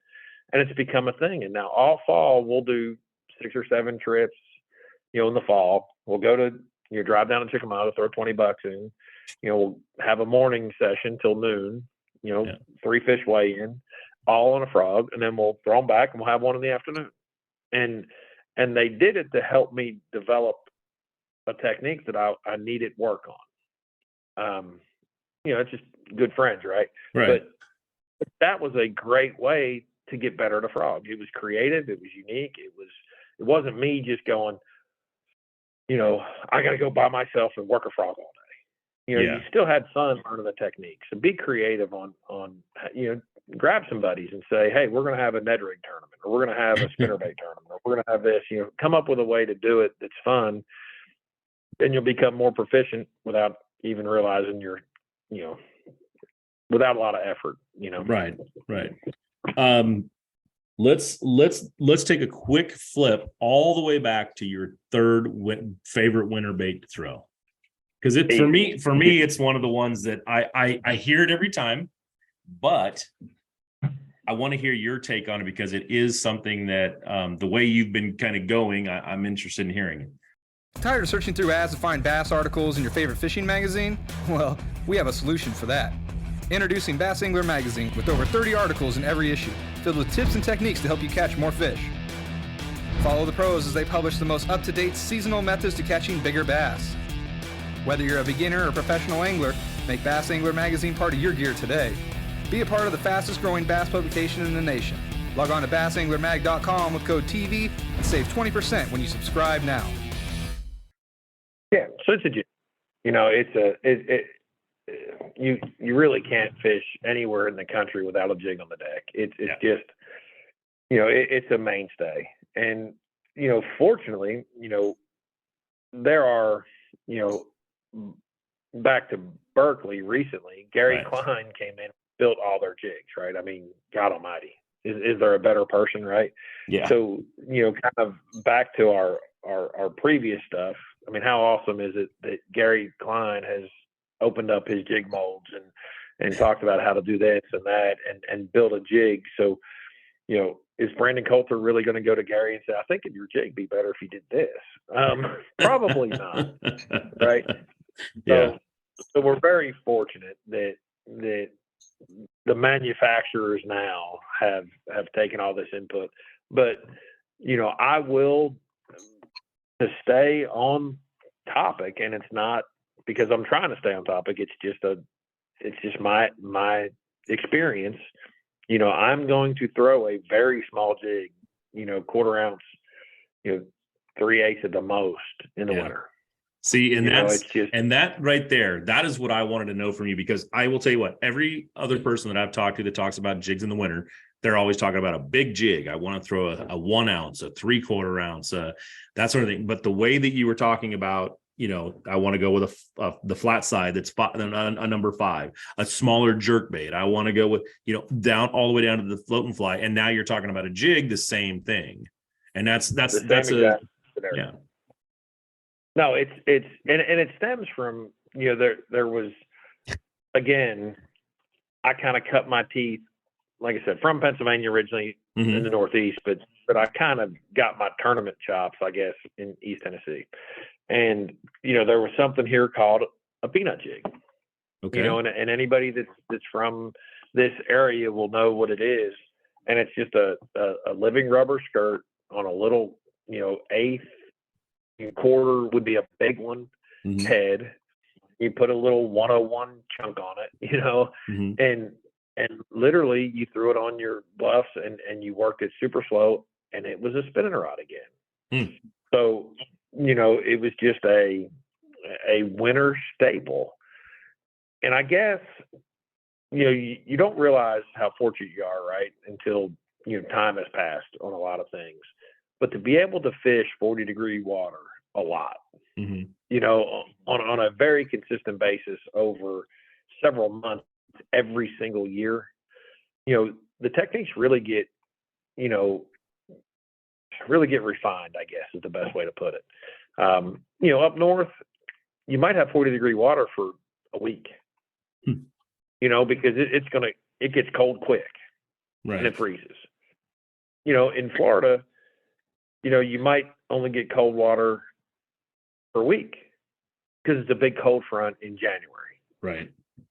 And it's become a thing. And now all fall, we'll do 6 or 7 trips, you know, in the fall. We'll go to, you know, drive down to Chickamauga, throw $20 in, you know, we'll have a morning session till noon, you know, 3 fish weigh in, all on a frog. And then we'll throw them back and we'll have one in the afternoon. And they did it to help me develop a technique that I needed work on. You know, it's just good friends, right? Right. But that was a great way to get better at a frog. It was creative. It was unique. It wasn't me just going, you know, I got to go by myself and work a frog all day. You know, you still had fun learning the techniques. So be creative on, you know, grab some buddies and say, hey, we're going to have a Ned rig tournament, or we're going to have a spinnerbait tournament, or we're going to have this, you know, come up with a way to do it that's fun. Then you'll become more proficient without even realizing you're, you know, without a lot of effort, you know. Right. Let's take a quick flip all the way back to your third favorite winter bait to throw, because for me it's one of the ones that I hear it every time, but I want to hear your take on it, because it is something that the way you've been kind of going, I'm interested in hearing it. Tired of searching through ads to find bass articles in your favorite fishing magazine? Well, we have a solution for that. Introducing Bass Angler Magazine, with over 30 articles in every issue, filled with tips and techniques to help you catch more fish. Follow the pros as they publish the most up-to-date seasonal methods to catching bigger bass. Whether you're a beginner or professional angler, make Bass Angler Magazine part of your gear today. Be a part of the fastest growing bass publication in the nation. Log on to bassanglermag.com with code TV and save 20% when you subscribe now. Yeah, so it's a, you know, you really can't fish anywhere in the country without a jig on the deck. It's just, you know, it's a mainstay. And, you know, fortunately, you know, there are, you know, back to Berkeley recently, Gary Klein came in, built all their jigs, right? I mean, God almighty, is there a better person, right? Yeah. So, you know, kind of back to our previous stuff. I mean, how awesome is it that Gary Klein has opened up his jig molds and talked about how to do this and that and build a jig. So, you know, is Brandon Coulter really going to go to Gary and say, I think your jig be better if you did this? Probably not. Right. Yeah. So we're very fortunate that the manufacturers now have taken all this input, but, you know, I will, to stay on topic, and it's not because I'm trying to stay on topic. It's just my experience. You know, I'm going to throw a very small jig, you know, 1/4 ounce, you know, 3/8 at the most in the winter. See, and and that right there, that is what I wanted to know from you, because I will tell you what, every other person that I've talked to that talks about jigs in the winter, they're always talking about a big jig. I want to throw a 1 ounce, a 3/4 ounce, that sort of thing. But the way that you were talking about, you know, I want to go with the flat side that's a number 5, a smaller jerk bait. I want to go with, you know, down all the way down to the float and fly. And now you're talking about a jig, the same thing. And that's yeah. No, and it stems from, you know, there was, again, I kind of cut my teeth, like I said, from Pennsylvania originally, in the Northeast, but I kind of got my tournament chops, I guess, in East Tennessee. And, you know, there was something here called a peanut jig. Okay. You know, and anybody that's from this area will know what it is. And it's just a living rubber skirt on a little, eighth, quarter would be a big one, head. You put a little 101 chunk on it, and literally you threw it on your bluffs and you worked it super slow, and it was a spinning rod again. So, it was just a winter staple. And I guess, you don't realize how fortunate you are, right, until, time has passed on a lot of things. But to be able to fish 40-degree water a lot, on a very consistent basis over several months, every single year, the techniques really get refined, I guess is the best way to put it. Up north, you might have 40-degree water for a week, because it gets cold quick, right, and it freezes. In Florida, you might only get cold water for a week because it's a big cold front in January. Right.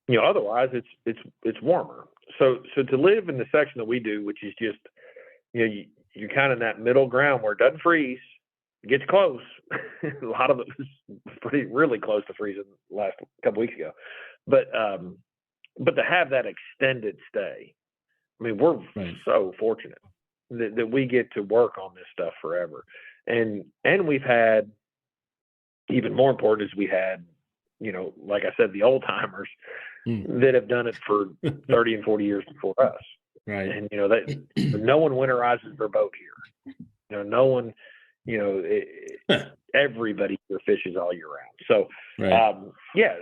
Otherwise it's warmer. So to live in the section that we do, which is just, you're kind of in that middle ground where it doesn't freeze, it gets close. A lot of it was really close to freezing last couple weeks ago. But to have that extended stay, I mean, we're so fortunate that we get to work on this stuff forever. And we've had, even more important is we had, like I said, the old timers that have done it for 30 and 40 years before us. Right. And, no one winterizes their boat here. No one, everybody here fishes all year round. So, yeah.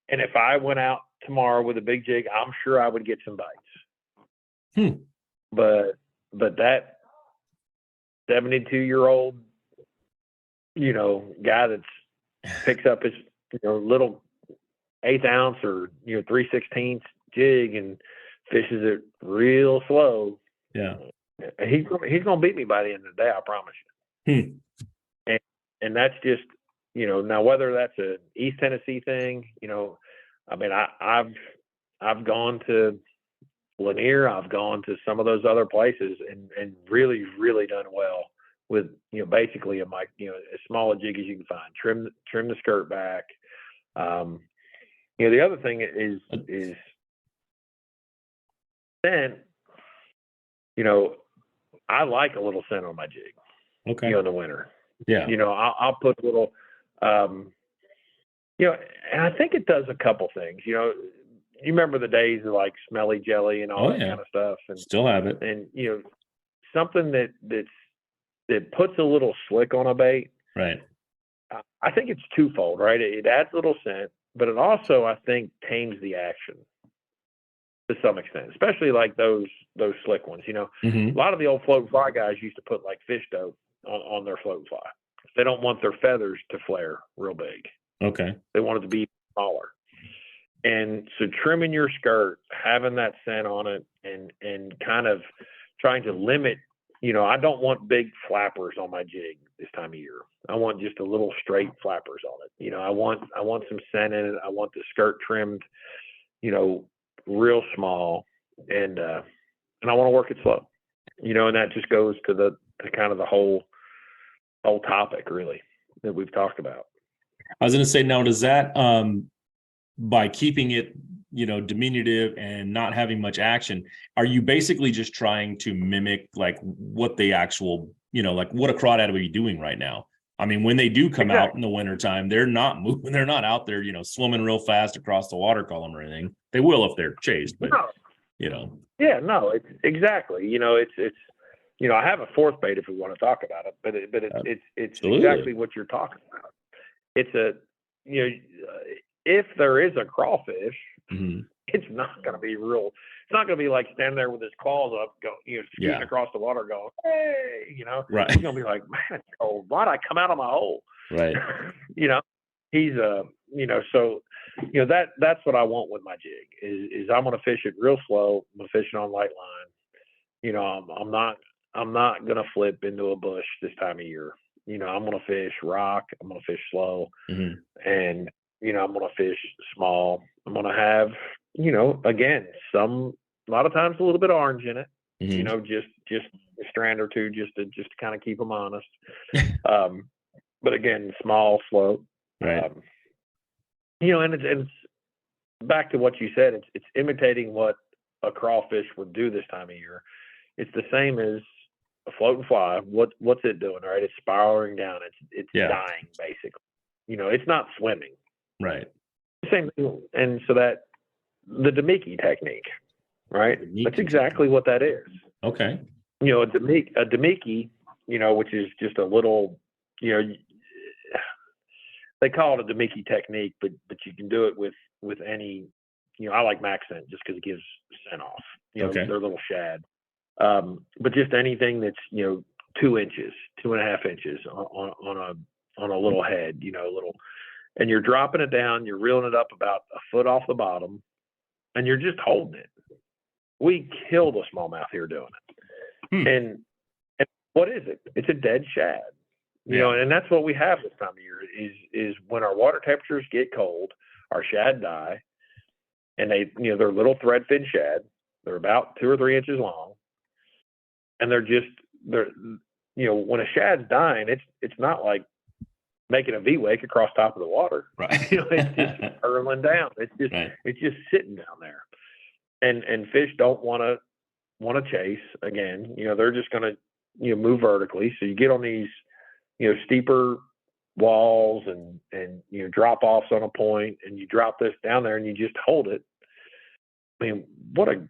And if I went out tomorrow with a big jig, I'm sure I would get some bites. But that 72-year-old, guy that's picks up his, little 1/8 ounce or 3/16 jig and fishes it real slow. Yeah. He's gonna beat me by the end of the day, I promise you. And that's just, now whether that's an East Tennessee thing, I mean, I've gone to Lanier, I've gone to some of those other places and really, really done well with, basically as small a jig as you can find. Trim the skirt back. The other thing is scent. I like a little scent on my jig. Okay. In the winter. Yeah. I'll put a little, and I think it does a couple things. You remember the days of like smelly jelly and all that kind of stuff, and still have it. And something that puts a little slick on a bait. Right. I think it's twofold, right? It adds a little scent, but it also, I think, tames the action to some extent, especially like those slick ones. A lot of the old float and fly guys used to put like fish dope on their float and fly. They don't want their feathers to flare real big. Okay. They want it to be smaller. And so trimming your skirt, having that scent on it, and kind of trying to limit, I don't want big flappers on my jig this time of year. I want just a little straight flappers on it. I want some scent in it. I want the skirt trimmed, real small, and I want to work it slow. And that just goes to kind of the whole topic really that we've talked about. I was going to say, now, does that, by keeping it, diminutive and not having much action, are you basically just trying to mimic like what the actual, like what a crawdad would be doing right now? I mean, when they do come out in the wintertime, they're not moving, they're not out there, swimming real fast across the water column or anything. They will if they're chased, but Yeah, no, it's exactly, it's I have a fourth bait if we want to talk about it, but it's exactly what you're talking about. It's if there is a crawfish, it's not going to be real. It's not going to be like standing there with his claws up, scooting across the water, going, "Hey," Right? He's going to be like, "Man, it's cold. Why'd I come out of my hole?" Right. He's so that's what I want with my jig is I'm going to fish it real slow. I'm going to fish it on light line. I'm not going to flip into a bush this time of year. I'm going to fish rock. I'm going to fish slow, and I'm going to fish small. I'm going to have again, a lot of times a little bit of orange in it, Mhm. just a strand or two, just to kind of keep them honest. But again, small, slow, Right. and it's back to what you said. It's imitating what a crawfish would do this time of year. It's the same as a floating fly. What's it doing? Right? It's spiraling down. It's Yeah. dying basically. It's not swimming. Right. Same thing. And so that the Demiki technique, right? Demiki That's exactly what that is. Okay. A Demiki, which is just a little, they call it a Demiki technique, but you can do it with any, I like max scent just because it gives scent off. Okay. They're little shad. But just anything that's 2 inches, 2.5 inches on a little head, and you're dropping it down, you're reeling it up about a foot off the bottom, and you're just holding it. We kill the smallmouth here doing it. And what is it? It's a dead shad. And that's what we have this time of year is when our water temperatures get cold, our shad die, and they're little thread fin shad. They're about 2 or 3 inches long, and they're when a shad's dying, it's not like making a V-wake across top of the water. Right. It's just hurling down. It's just sitting down there, and fish don't want to chase again. They're just going to move vertically. So you get on these steeper walls and drop offs on a point, and you drop this down there and you just hold it. What a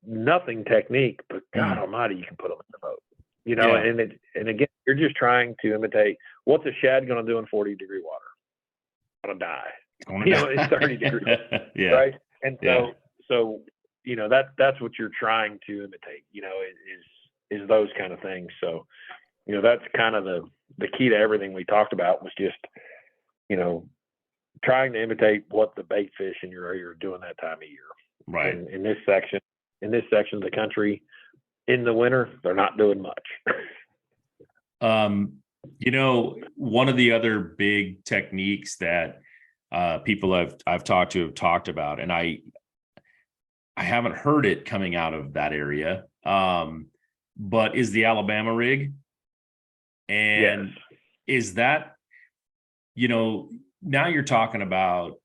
nothing technique, but God Almighty, you can put them in the boat. And again, you're just trying to imitate what's a shad going to do in 40-degree water? Going to die. It's 30 degrees, Yeah. right? And Yeah. so that's what you're trying to imitate. Is those kind of things. So that's kind of the key to everything we talked about was just trying to imitate what the bait fish in your area are doing that time of year. Right. And in this section of the country, in the winter, they're not doing much. One of the other big techniques that people I've talked to have talked about, and I haven't heard it coming out of that area, but is the Alabama rig. And yes. Is that, now you're talking about,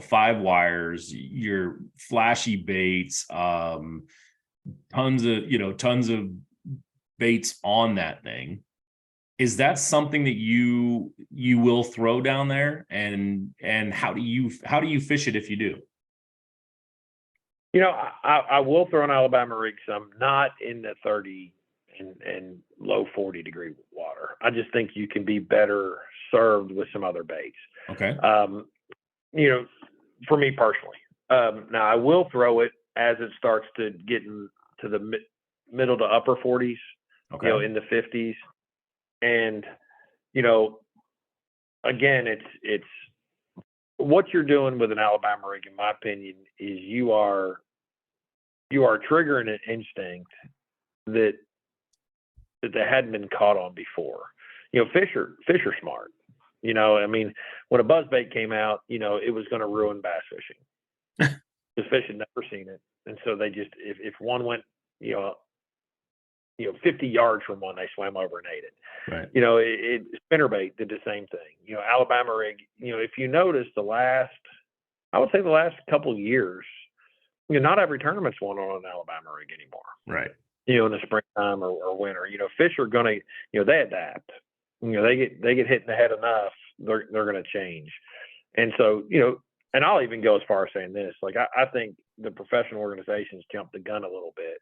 5 wires, your flashy baits, tons of baits on that thing. Is that something that you will throw down there, and how do you fish it if you do? I will throw an Alabama rig some, not in the 30 and low 40-degree water. I just think you can be better served with some other baits. Okay. For me personally, now I will throw it as it starts to get into the middle to upper 40s, okay. In the 50s. And, again, it's what you're doing with an Alabama rig, in my opinion, is you are triggering an instinct that they hadn't been caught on before. Fish are smart. When a buzzbait came out, it was going to ruin bass fishing. Because fish had never seen it, and so they just if one went 50 yards from one, they swam over and ate it. Right. Spinnerbait did the same thing. Alabama rig. If you notice I would say the last couple of years, not every tournament's won on an Alabama rig anymore. Right. In the springtime or winter, fish are going to, they adapt. They get hit in the head enough, they're going to change. And so, and I'll even go as far as saying this, like I think the professional organizations jumped the gun a little bit.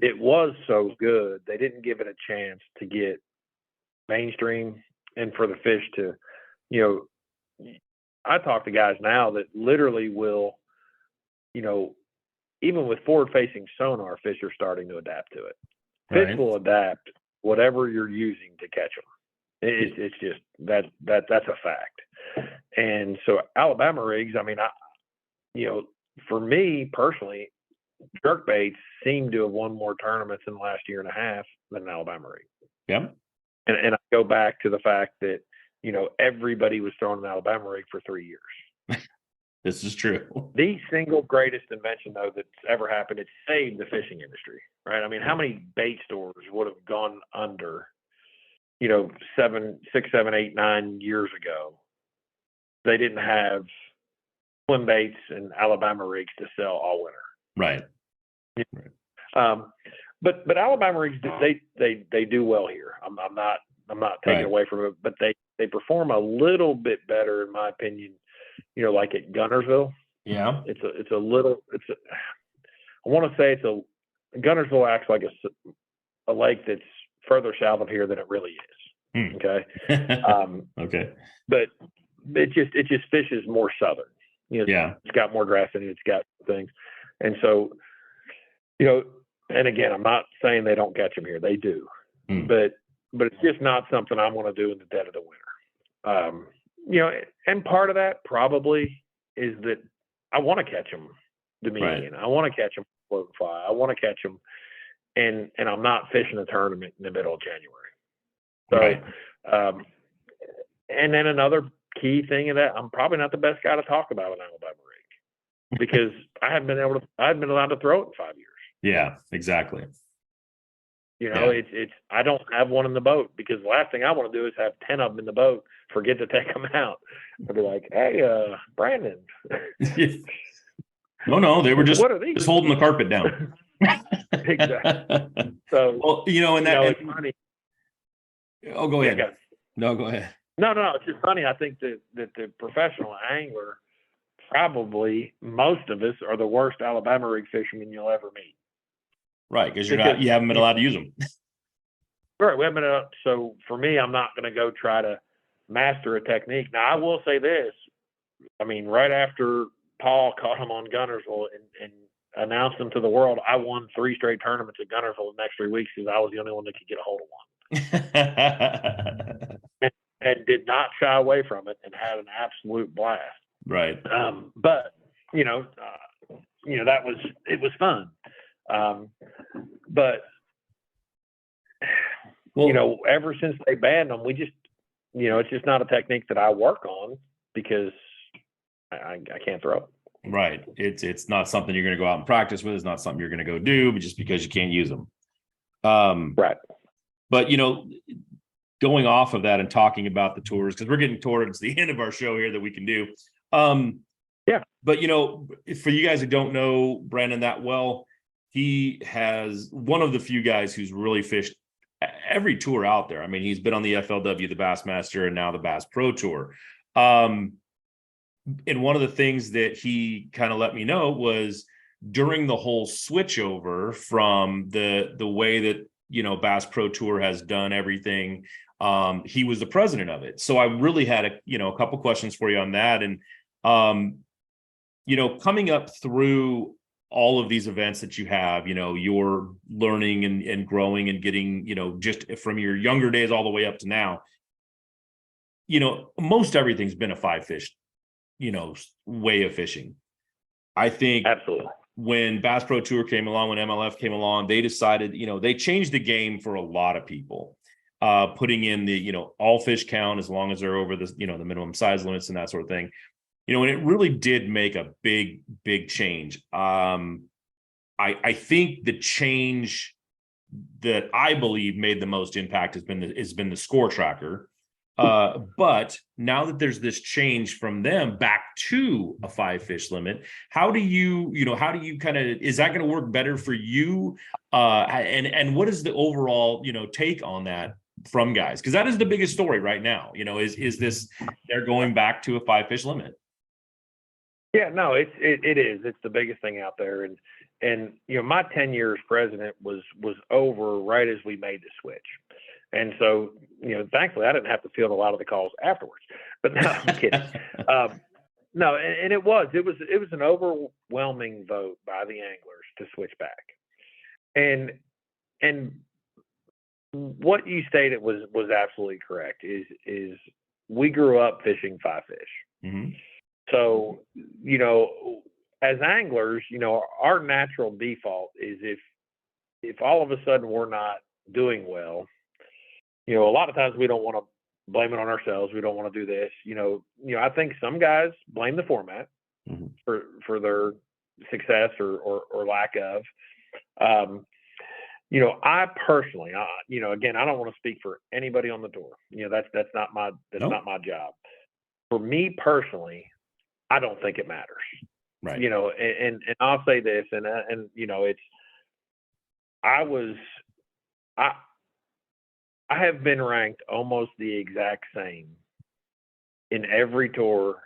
It was so good, they didn't give it a chance to get mainstream and for the fish to, I talk to guys now that literally will, even with forward-facing sonar, fish are starting to adapt to it. Fish Right. will adapt whatever you're using to catch them. It's just that's a fact. And so Alabama rigs, for me personally, jerk baits seem to have won more tournaments in the last year and a half than an Alabama rig. Yep. And I go back to the fact that everybody was throwing an Alabama rig for 3 years. This is true. The single greatest invention, though, that's ever happened, it saved the fishing industry, right? I mean, how many bait stores would have gone under, 6, 7, 8, 9 years ago? They didn't have swim baits and Alabama rigs to sell all winter. Right. But Alabama rigs, they do well here. I'm not taking away from it, but they perform a little bit better, in my opinion. Like at Gunnersville. Yeah. I want to say Gunnersville acts like a lake that's further south of here than it really is. Okay. Okay. But it just fishes more southern. Yeah. It's got more grass in it. It's got things. And so, and again, I'm not saying they don't catch them here. They do. But it's just not something I want to do in the dead of the winter. And part of that probably is that I want to catch them Dominion. Right. I want to catch them floating fly. I want to catch them, and I'm not fishing a tournament in the middle of January. So, and then another key thing of that, I'm probably not the best guy to talk about an Alabama rig because I haven't been allowed to throw it in 5 years. Yeah, exactly. It's I don't have one in the boat because the last thing I want to do is have 10 of them in the boat, forget to take them out. I'd be like, hey, Brandon. No, they were just, what are these? Just holding the carpet down. Exactly. So, well, it's funny. Oh, go ahead. No, go ahead. No, it's just funny. I think that the professional angler, probably most of us are the worst Alabama rig fishermen you'll ever meet. Right, because you haven't been allowed to use them. Right, we haven't been. So for me, I'm not going to go try to master a technique. Now, I will say this. I mean, right after Paul caught him on Gunnersville and announced him to the world, I won 3 straight tournaments at Gunnersville the next 3 weeks because I was the only one that could get a hold of one. and did not shy away from it and had an absolute blast. Right. But it was fun. But ever since they banned them, we just, it's just not a technique that I work on because I can't throw it. Right. It's not something you're going to go out and practice with. It's not something you're going to go do, but just because you can't use them. Right. But, going off of that and talking about the tours, because we're getting towards the end of our show here that we can do. Yeah. But, for you guys who don't know Brandon that well, he has one of the few guys who's really fished every tour out there. I mean, he's been on the FLW, the Bassmaster, and now the Bass Pro Tour. And one of the things that he kind of let me know was during the whole switchover from the way that, Bass Pro Tour has done everything, he was the president of it. So I really had a couple questions for you on that. And, coming up through all of these events that you have, you're learning and growing and getting, just from your younger days all the way up to now, most everything's been a 5-fish, way of fishing. I think absolutely when Bass Pro Tour came along, when MLF came along, they decided, they changed the game for a lot of people, putting in the, all fish count as long as they're over the, the minimum size limits and that sort of thing. And it really did make a big, big change. I think the change that I believe made the most impact has been the score tracker. But now that there's this change from them back to a 5-fish limit, how do you kind of, is that going to work better for you? And what is the overall, take on that from guys? Because that is the biggest story right now, is this, they're going back to a 5-fish limit. Yeah, no, it is. It's the biggest thing out there. And my 10 years president was over right as we made the switch. And so, thankfully I didn't have to field a lot of the calls afterwards, but no, I'm kidding. No. And it was an overwhelming vote by the anglers to switch back. And what you stated was absolutely correct is we grew up fishing 5-fish. Mm-hmm. So, as anglers, our natural default is if all of a sudden we're not doing well, a lot of times we don't want to blame it on ourselves. We don't want to do this. I think some guys blame the format. for their success or lack of. I personally, again, I don't want to speak for anybody on the tour. That's not my job. For me personally, I don't think it matters. Right. And I'll say this, and I have been ranked almost the exact same in every tour,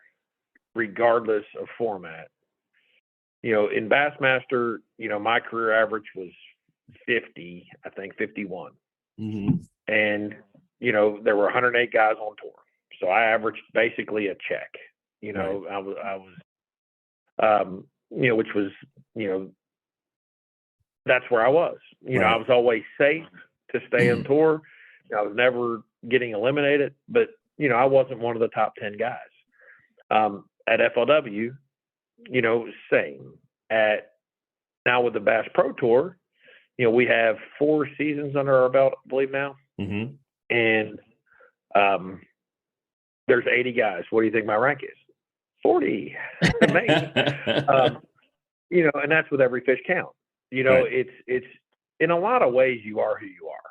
regardless of format. In Bassmaster, my career average was 50, I think 51. Mm-hmm. And, there were 108 guys on tour. So I averaged basically a check, Right. I was, which was, that's where I was. Right. I was always safe to stay on tour. I was never getting eliminated, but, I wasn't one of the top 10 guys. At FLW, same. Now with the Bass Pro Tour, we have 4 seasons under our belt, I believe now. Mm-hmm. And there's 80 guys. What do you think my rank is? 40. Amazing. And that's with every fish count. Right. It's in a lot of ways you are who you are.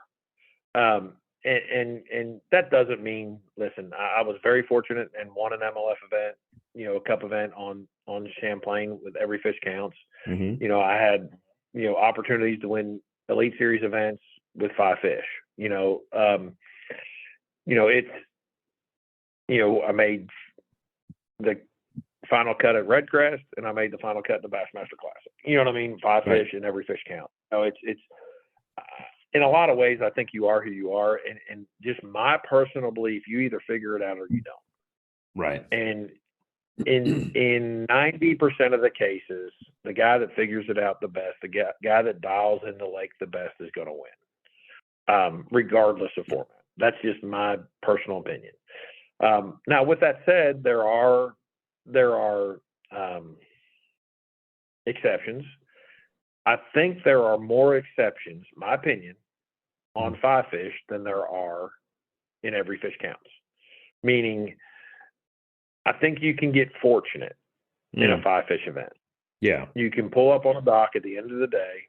And that doesn't mean, listen, I was very fortunate and won an MLF event, a cup event on Champlain with every fish counts. Mm-hmm. I had, opportunities to win Elite Series events with 5 fish. I made the final cut at Redcrest and I made the final cut in the Bassmaster Classic. You know what I mean? 5 Right. fish in every fish count. It's in a lot of ways, I think you are who you are. And just my personal belief, you either figure it out or you don't. Right. And in 90% of the cases, the guy that figures it out the best, the guy that dials in the lake the best is going to win, regardless of format. That's just my personal opinion. Now, with that said, there are exceptions. I think there are more exceptions, my opinion, on 5 fish than there are in every fish counts. Meaning, I think you can get fortunate in a 5 fish event. Yeah. You can pull up on a dock at the end of the day,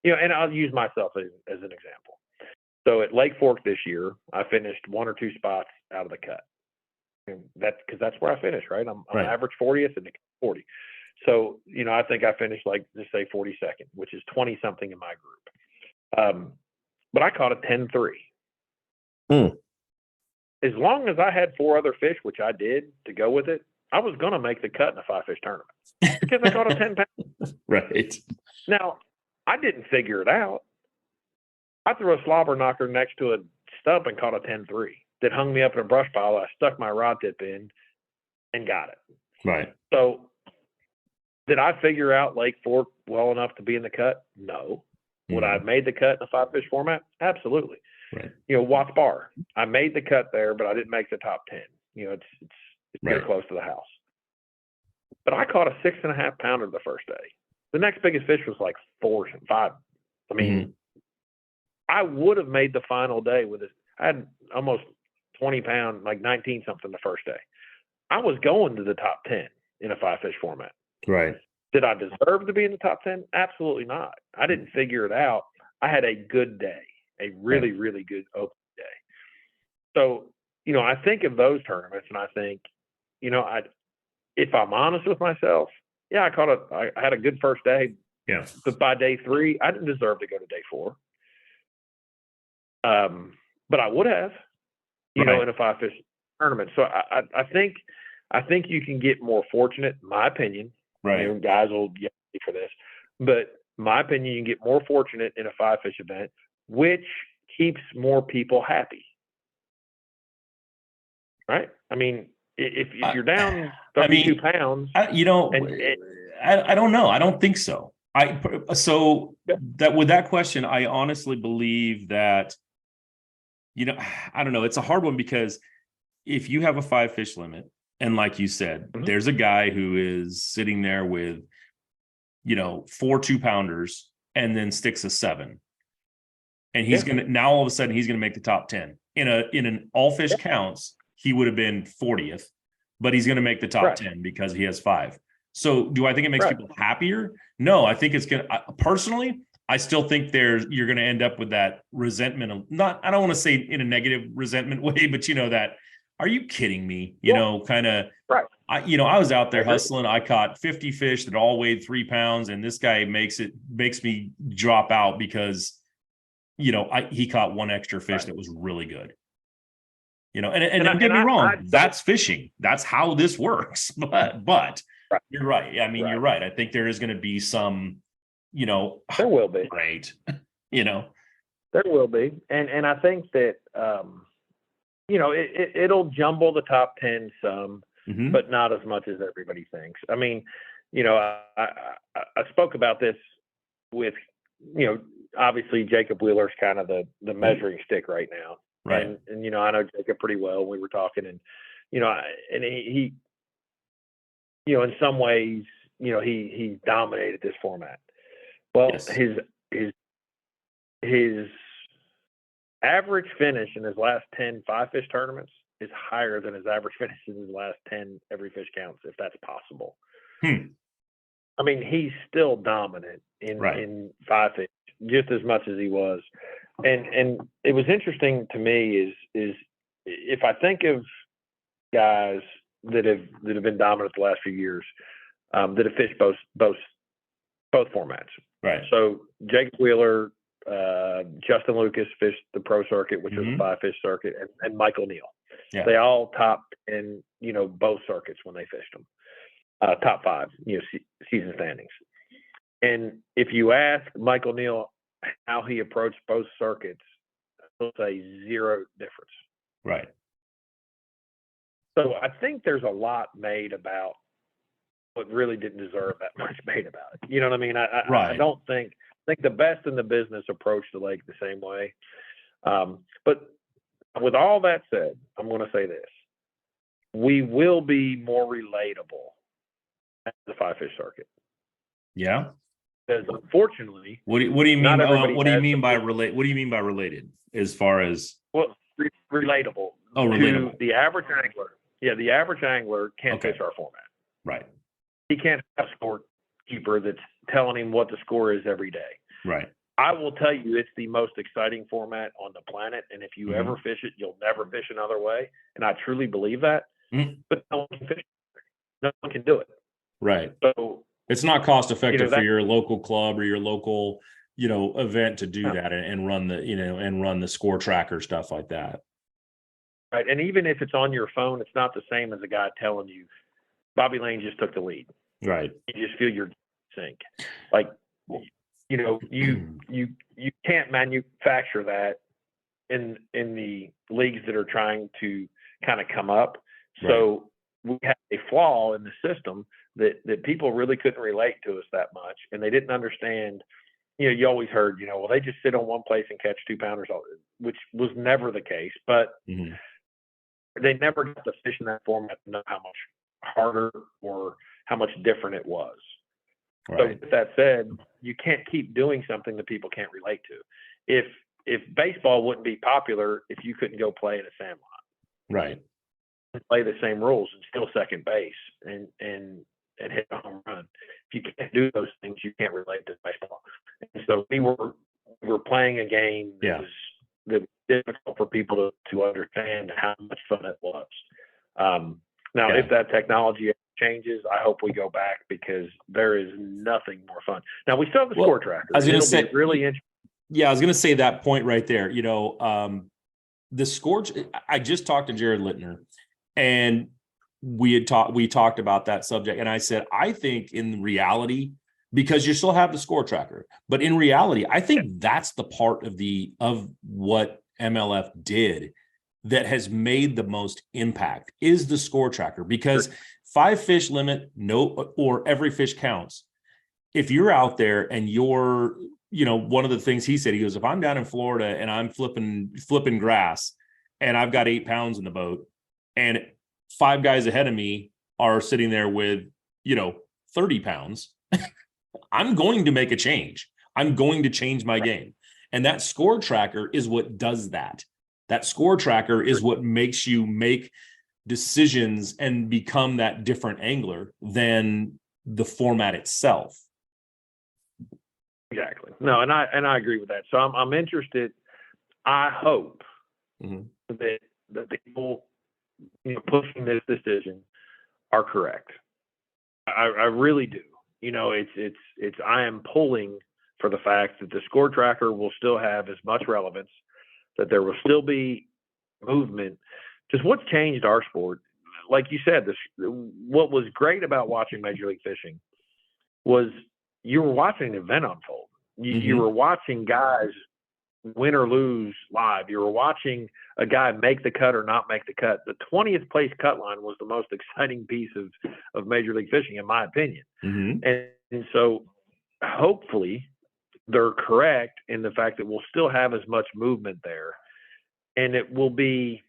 and I'll use myself as an example. So at Lake Fork this year, I finished 1 or 2 spots out of the cut. And that's where I finished, right? I'm Right. average 40th and 40. So, I think I finished just say 42nd, which is 20 something in my group. But I caught a 10-3. As long as I had 4 other fish, which I did to go with it, I was going to make the cut in a 5 fish tournament because I caught a 10 pound. Right. Now, I didn't figure it out. I threw a slobber knocker next to a stump and caught a 10-3 that hung me up in a brush pile. I stuck my rod tip in and got it. Right. So did I figure out Lake Fork well enough to be in the cut? No. Would I have made the cut in a 5 fish format? Absolutely. Right. Watts Bar. I made the cut there, but I didn't make the top 10. It's very Right. close to the house. But I caught a 6.5 pounder the first day. The next biggest fish was like 4 and 5. I mean, I would have made the final day with it. I had almost 20 pound, like 19 something the first day. I was going to the top 10 in a 5 fish format. Right. Did I deserve to be in the top 10? Absolutely not. I didn't figure it out. I had a good day, a really, really good open day. So, I think of those tournaments and I think, if I'm honest with myself, yeah, I had a good first day. Yeah. But by day 3, I didn't deserve to go to day 4. But I would have, in a 5 fish tournament. So I think you can get more fortunate, in my opinion. Right. Guys will get me for this, but my opinion, you can get more fortunate in a 5 fish event, which keeps more people happy. Right? I mean, if you're down 32 pounds, I don't know. I don't think so. That with that question, I honestly believe that, I don't know. It's a hard one because if you have a 5 fish limit, and like you said, there's a guy who is sitting there with, 4 2-pounders and then sticks a 7. And he's now all of a sudden he's going to make the top 10 in an all fish counts. He would have been 40th, but he's going to make the top 10 because he has 5. So do I think it makes people happier? No, I think it's going to, personally, I still think you're going to end up with that resentment of I don't want to say in a negative resentment way, but that, are you kidding me? Kind of, I was out there hustling. I caught 50 fish that all weighed 3 pounds. And this guy makes me drop out because, he caught one extra fish that was really good. And don't get me wrong, that's fishing. That's how this works. But you're right. I mean, you're right. I think there is going to be some, there will be. Right. There will be. And I think that, it'll jumble the top 10 some, but not as much as everybody thinks. I mean, I spoke about this with, obviously Jacob Wheeler's kind of the measuring stick right now. Right. And I know Jacob pretty well. We were talking and, and he in some ways, he dominated this format. Well, his average finish in his last 10 5-fish tournaments is higher than his average finish in his last 10 every fish counts, if that's possible. I mean, he's still dominant in 5-fish just as much as he was. And it was interesting to me is if I think of guys that have been dominant the last few years, that have fished both formats. Right. So Jake Wheeler, Justin Lucas fished the pro circuit, which was a 5-fish circuit, and Michael Neal. Yeah. They all topped in, both circuits when they fished them. Top 5, season standings. And if you ask Michael Neal how he approached both circuits, he'll say zero difference. Right. So I think there's a lot made about what really didn't deserve that much made about it. You know what I mean? I don't think the best in the business approach the lake the same way. But with all that said, I'm going to say this. We will be more relatable at the 5-fish circuit. Yeah. Because unfortunately, what do you mean? What do you mean by relate? What do you mean by related? As far as relatable. Oh, relatable. To the average angler. Yeah, the average angler can't fish our format. Right. He can't have a scorekeeper that's telling him what the score is every day. Right. I will tell you, it's the most exciting format on the planet, and if you ever fish it, you'll never fish another way. And I truly believe that. But no one can fish it. No one can do it. Right. So it's not cost effective for your local club or your local, event to do that and run the score tracker, stuff like that. Right. And even if it's on your phone, it's not the same as a guy telling you Bobby Lane just took the lead. Right. You just feel your sink. Like, you can't manufacture that in the leagues that are trying to kind of come up. Right. So we have a flaw in the system that people really couldn't relate to us that much, and they didn't understand. You always heard, well, they just sit on one place and catch 2-pounders, which was never the case. But they never got to fish in that format to know how much harder or how much different it was. Right. So with that said, you can't keep doing something that people can't relate to. If baseball wouldn't be popular if you couldn't go play in a sandlot. Right. And play the same rules and steal second base and hit a home run. If you can't do those things, you can't relate to baseball. And so we were playing a game that was difficult for people to understand how much fun it was. Now, if that technology changes, I hope we go back, because there is nothing more fun. Now, we still have the score tracker. I was going to say, really interesting. Yeah, I was going to say that point right there. The score. I just talked to Jared Littner, and we talked about that subject, and I said, I think in reality, because you still have the score tracker, but in reality, I think that's the part of what MLF did that has made the most impact is the score tracker, because 5-fish limit, or every fish counts. If you're out there and you're, one of the things he said, he goes, if I'm down in Florida and I'm flipping grass and I've got 8 pounds in the boat and 5 guys ahead of me are sitting there with, 30 pounds, I'm going to make a change. I'm going to change my game. And that score tracker is what does that. That score tracker is what makes you make decisions and become that different angler than the format itself. Exactly. No, and I agree with that. So I'm interested. I hope that the people, pushing this decision are correct. I really do. I am pulling for the fact that the score tracker will still have as much relevance, that there will still be movement. Because what's changed our sport, like you said, what was great about watching Major League Fishing was you were watching an event unfold. You were watching guys win or lose live. You were watching a guy make the cut or not make the cut. The 20th place cut line was the most exciting piece of Major League Fishing, in my opinion. And so hopefully they're correct in the fact that we'll still have as much movement there. And it will be,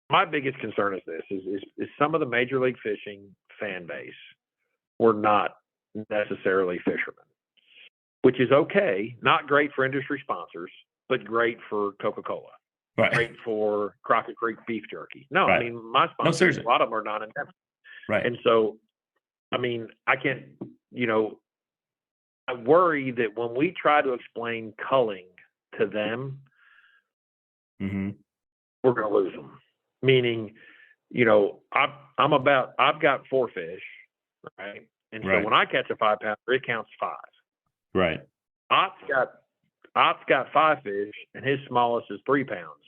my biggest concern is this, is some of the Major League Fishing fan base were not necessarily fishermen, which is okay. Not great for industry sponsors, but great for Coca-Cola. Right. Great for Crockett Creek beef jerky. No, Right. I mean, my sponsors, a lot of them are non-intentional. Right. And so, I mean, I can't, I worry that when we try to explain culling to them, we're going to lose them. Meaning, I've got 4 fish, right? And so when I catch a 5-pounder, it counts 5. Right. Ott's got 5 fish, and his smallest is 3 pounds.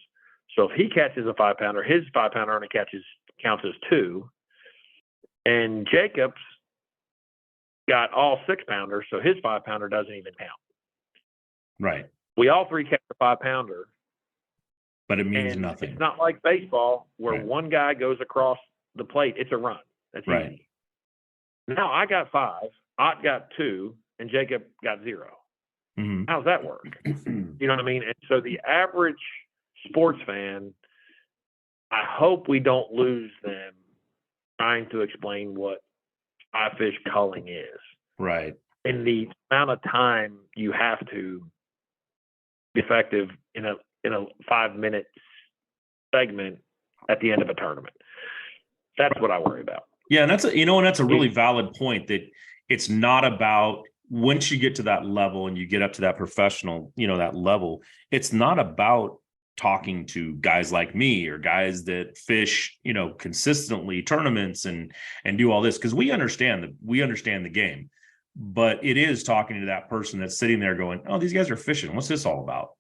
So if he catches a 5-pounder, his 5-pounder only counts as 2. And Jacob's got all 6-pounders, so his 5-pounder doesn't even count. Right. We all 3 catch a 5-pounder. But it means and nothing. It's not like baseball where one guy goes across the plate. It's a run. That's easy. Now I got 5, Ott got 2, and Jacob got 0. How's that work? You know what I mean? And so the average sports fan, I hope we don't lose them trying to explain what fly fish culling is. Right. And the amount of time you have to be effective in a 5-minute segment at the end of a tournament. That's what I worry about. Yeah, and that's a really valid point, that it's not about, once you get to that level and you get up to that professional, that level, it's not about talking to guys like me or guys that fish, consistently tournaments and do all this, because we understand the game, but it is talking to that person that's sitting there going, oh, these guys are fishing. What's this all about?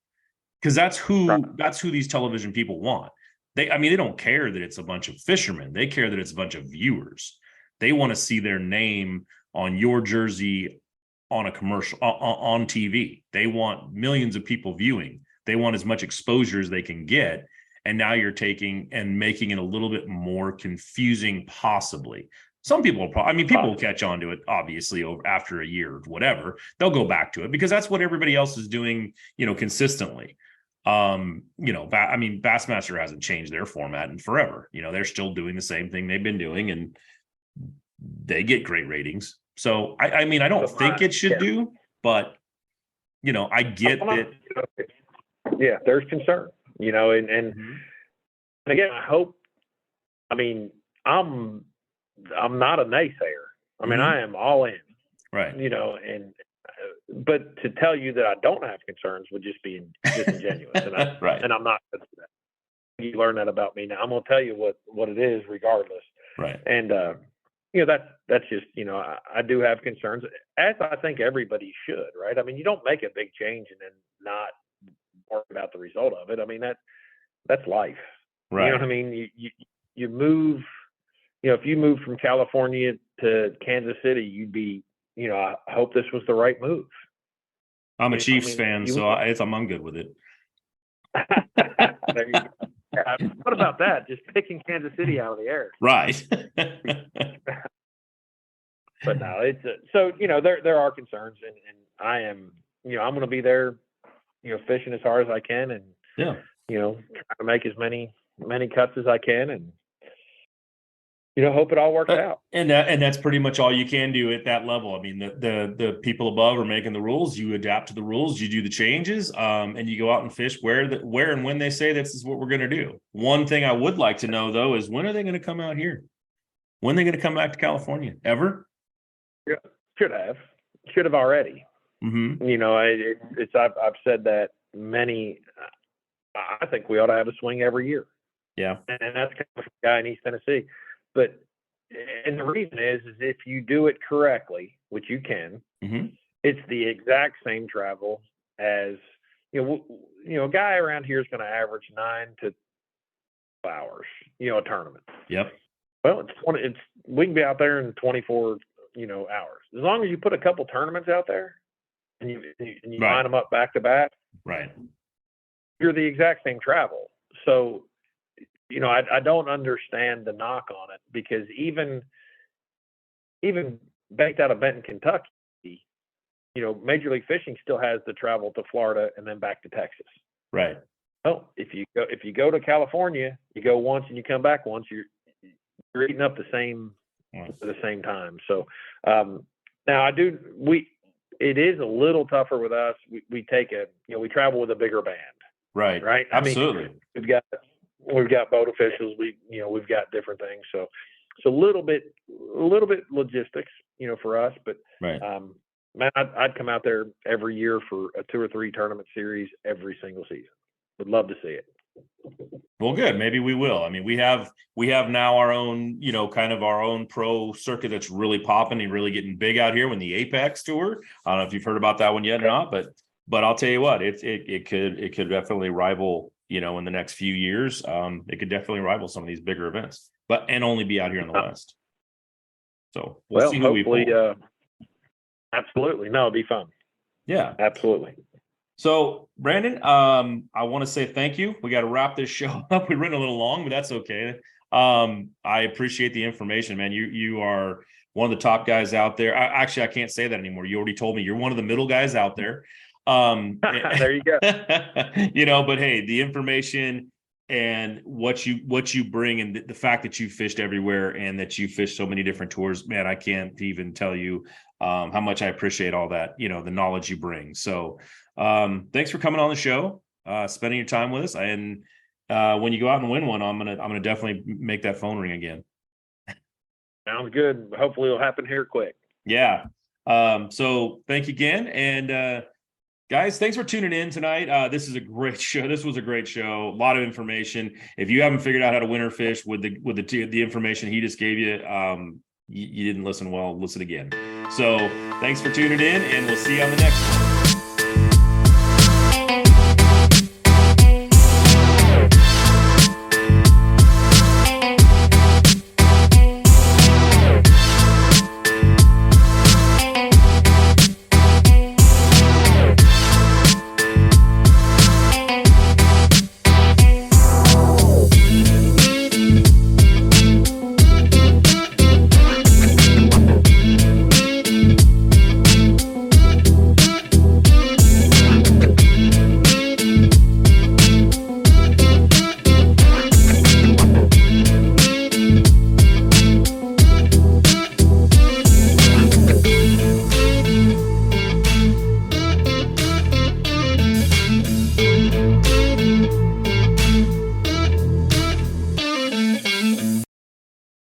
Because that's who these television people want. They don't care that it's a bunch of fishermen. They care that it's a bunch of viewers. They want to see their name on your jersey on a commercial on TV. They want millions of people viewing. They want as much exposure as they can get. And now you're taking and making it a little bit more confusing, possibly. Some people will catch on to it, obviously, after a year or whatever. They'll go back to it because that's what everybody else is doing, consistently. Bassmaster hasn't changed their format in forever. They're still doing the same thing they've been doing, and they get great ratings. So I don't think it should do, but I get that. Yeah, there's concern, and again, I hope. I'm not a naysayer. I am all in. Right. But to tell you that I don't have concerns would just be disingenuous, and right. And I'm not. You learn that about me now. I'm going to tell you what it is, regardless. Right. And that's just I do have concerns, as I think everybody should, right? You don't make a big change and then not worry about the result of it. That's life. Right. You know what I mean? You move. If you move from California to Kansas City, you'd be. I hope this was the right move. I'm a Chiefs fan, so I'm good with it. There you go. What about that? Just picking Kansas City out of the air. Right. But no, it's so there are concerns, and I am I'm going to be there, fishing as hard as I can, and try to make as many cuts as I can, and hope it all works out. And that's pretty much all you can do at that level. The people above are making the rules. You adapt to the rules. You do the changes, and you go out and fish where and when they say this is what we're going to do. One thing I would like to know, though, is when are they going to come out here? When are they going to come back to California? Ever? Should have already. Mm-hmm. You know, I've said that many. I think we ought to have a swing every year. Yeah. And that's kind of a guy in East Tennessee. But and the reason is if you do it correctly, which you can, Mm-hmm. it's the exact same travel as a guy around here is going to average 9 to 12 hours. A tournament. Yep. Well, we can be out there in 24 hours as long as you put a couple tournaments out there and you Right. line them up back to back. Right. You're the exact same travel. So, I don't understand the knock on it because even based out of Benton, Kentucky, Major League Fishing still has the travel to Florida and then back to Texas. Right. Oh, if you go to California, you go once and you come back once, you're eating up the same at the same time. So now it is a little tougher with us. We we travel with a bigger band. Right. Right. Absolutely. I mean, we've got boat officials. We've got different things. So it's a little bit logistics, for us. But right. Man, I'd come out there every year for a 2 or 3 tournament series every single season. Would love to see it. Well, good. Maybe we will. I mean, we have now our own, kind of our own pro circuit that's really popping and really getting big out here when the Apex Tour. I don't know if you've heard about that one yet or not, but I'll tell you what, it could definitely rival, in the next few years. It could definitely rival some of these bigger events, and only be out here in the West. So we'll see who we pull. Absolutely. No, it'd be fun. Yeah, absolutely. So, Brandon, I want to say thank you. We got to wrap this show up. We ran a little long, but that's okay. I appreciate the information, man. You are one of the top guys out there. I can't say that anymore. You already told me you're one of the middle guys out there. There you go. But hey, the information and what you bring and the fact that you fished everywhere and that you fished so many different tours, man, I can't even tell you how much I appreciate all that, the knowledge you bring. So thanks for coming on the show, spending your time with us. And when you go out and win one, I'm gonna definitely make that phone ring again. Sounds good. Hopefully it'll happen here quick. Yeah. So thank you again. And guys, thanks for tuning in tonight. This is a great show. This was a great show. A lot of information. If you haven't figured out how to winter fish with the information he just gave you, you didn't listen well. Listen again. So thanks for tuning in, and we'll see you on the next one.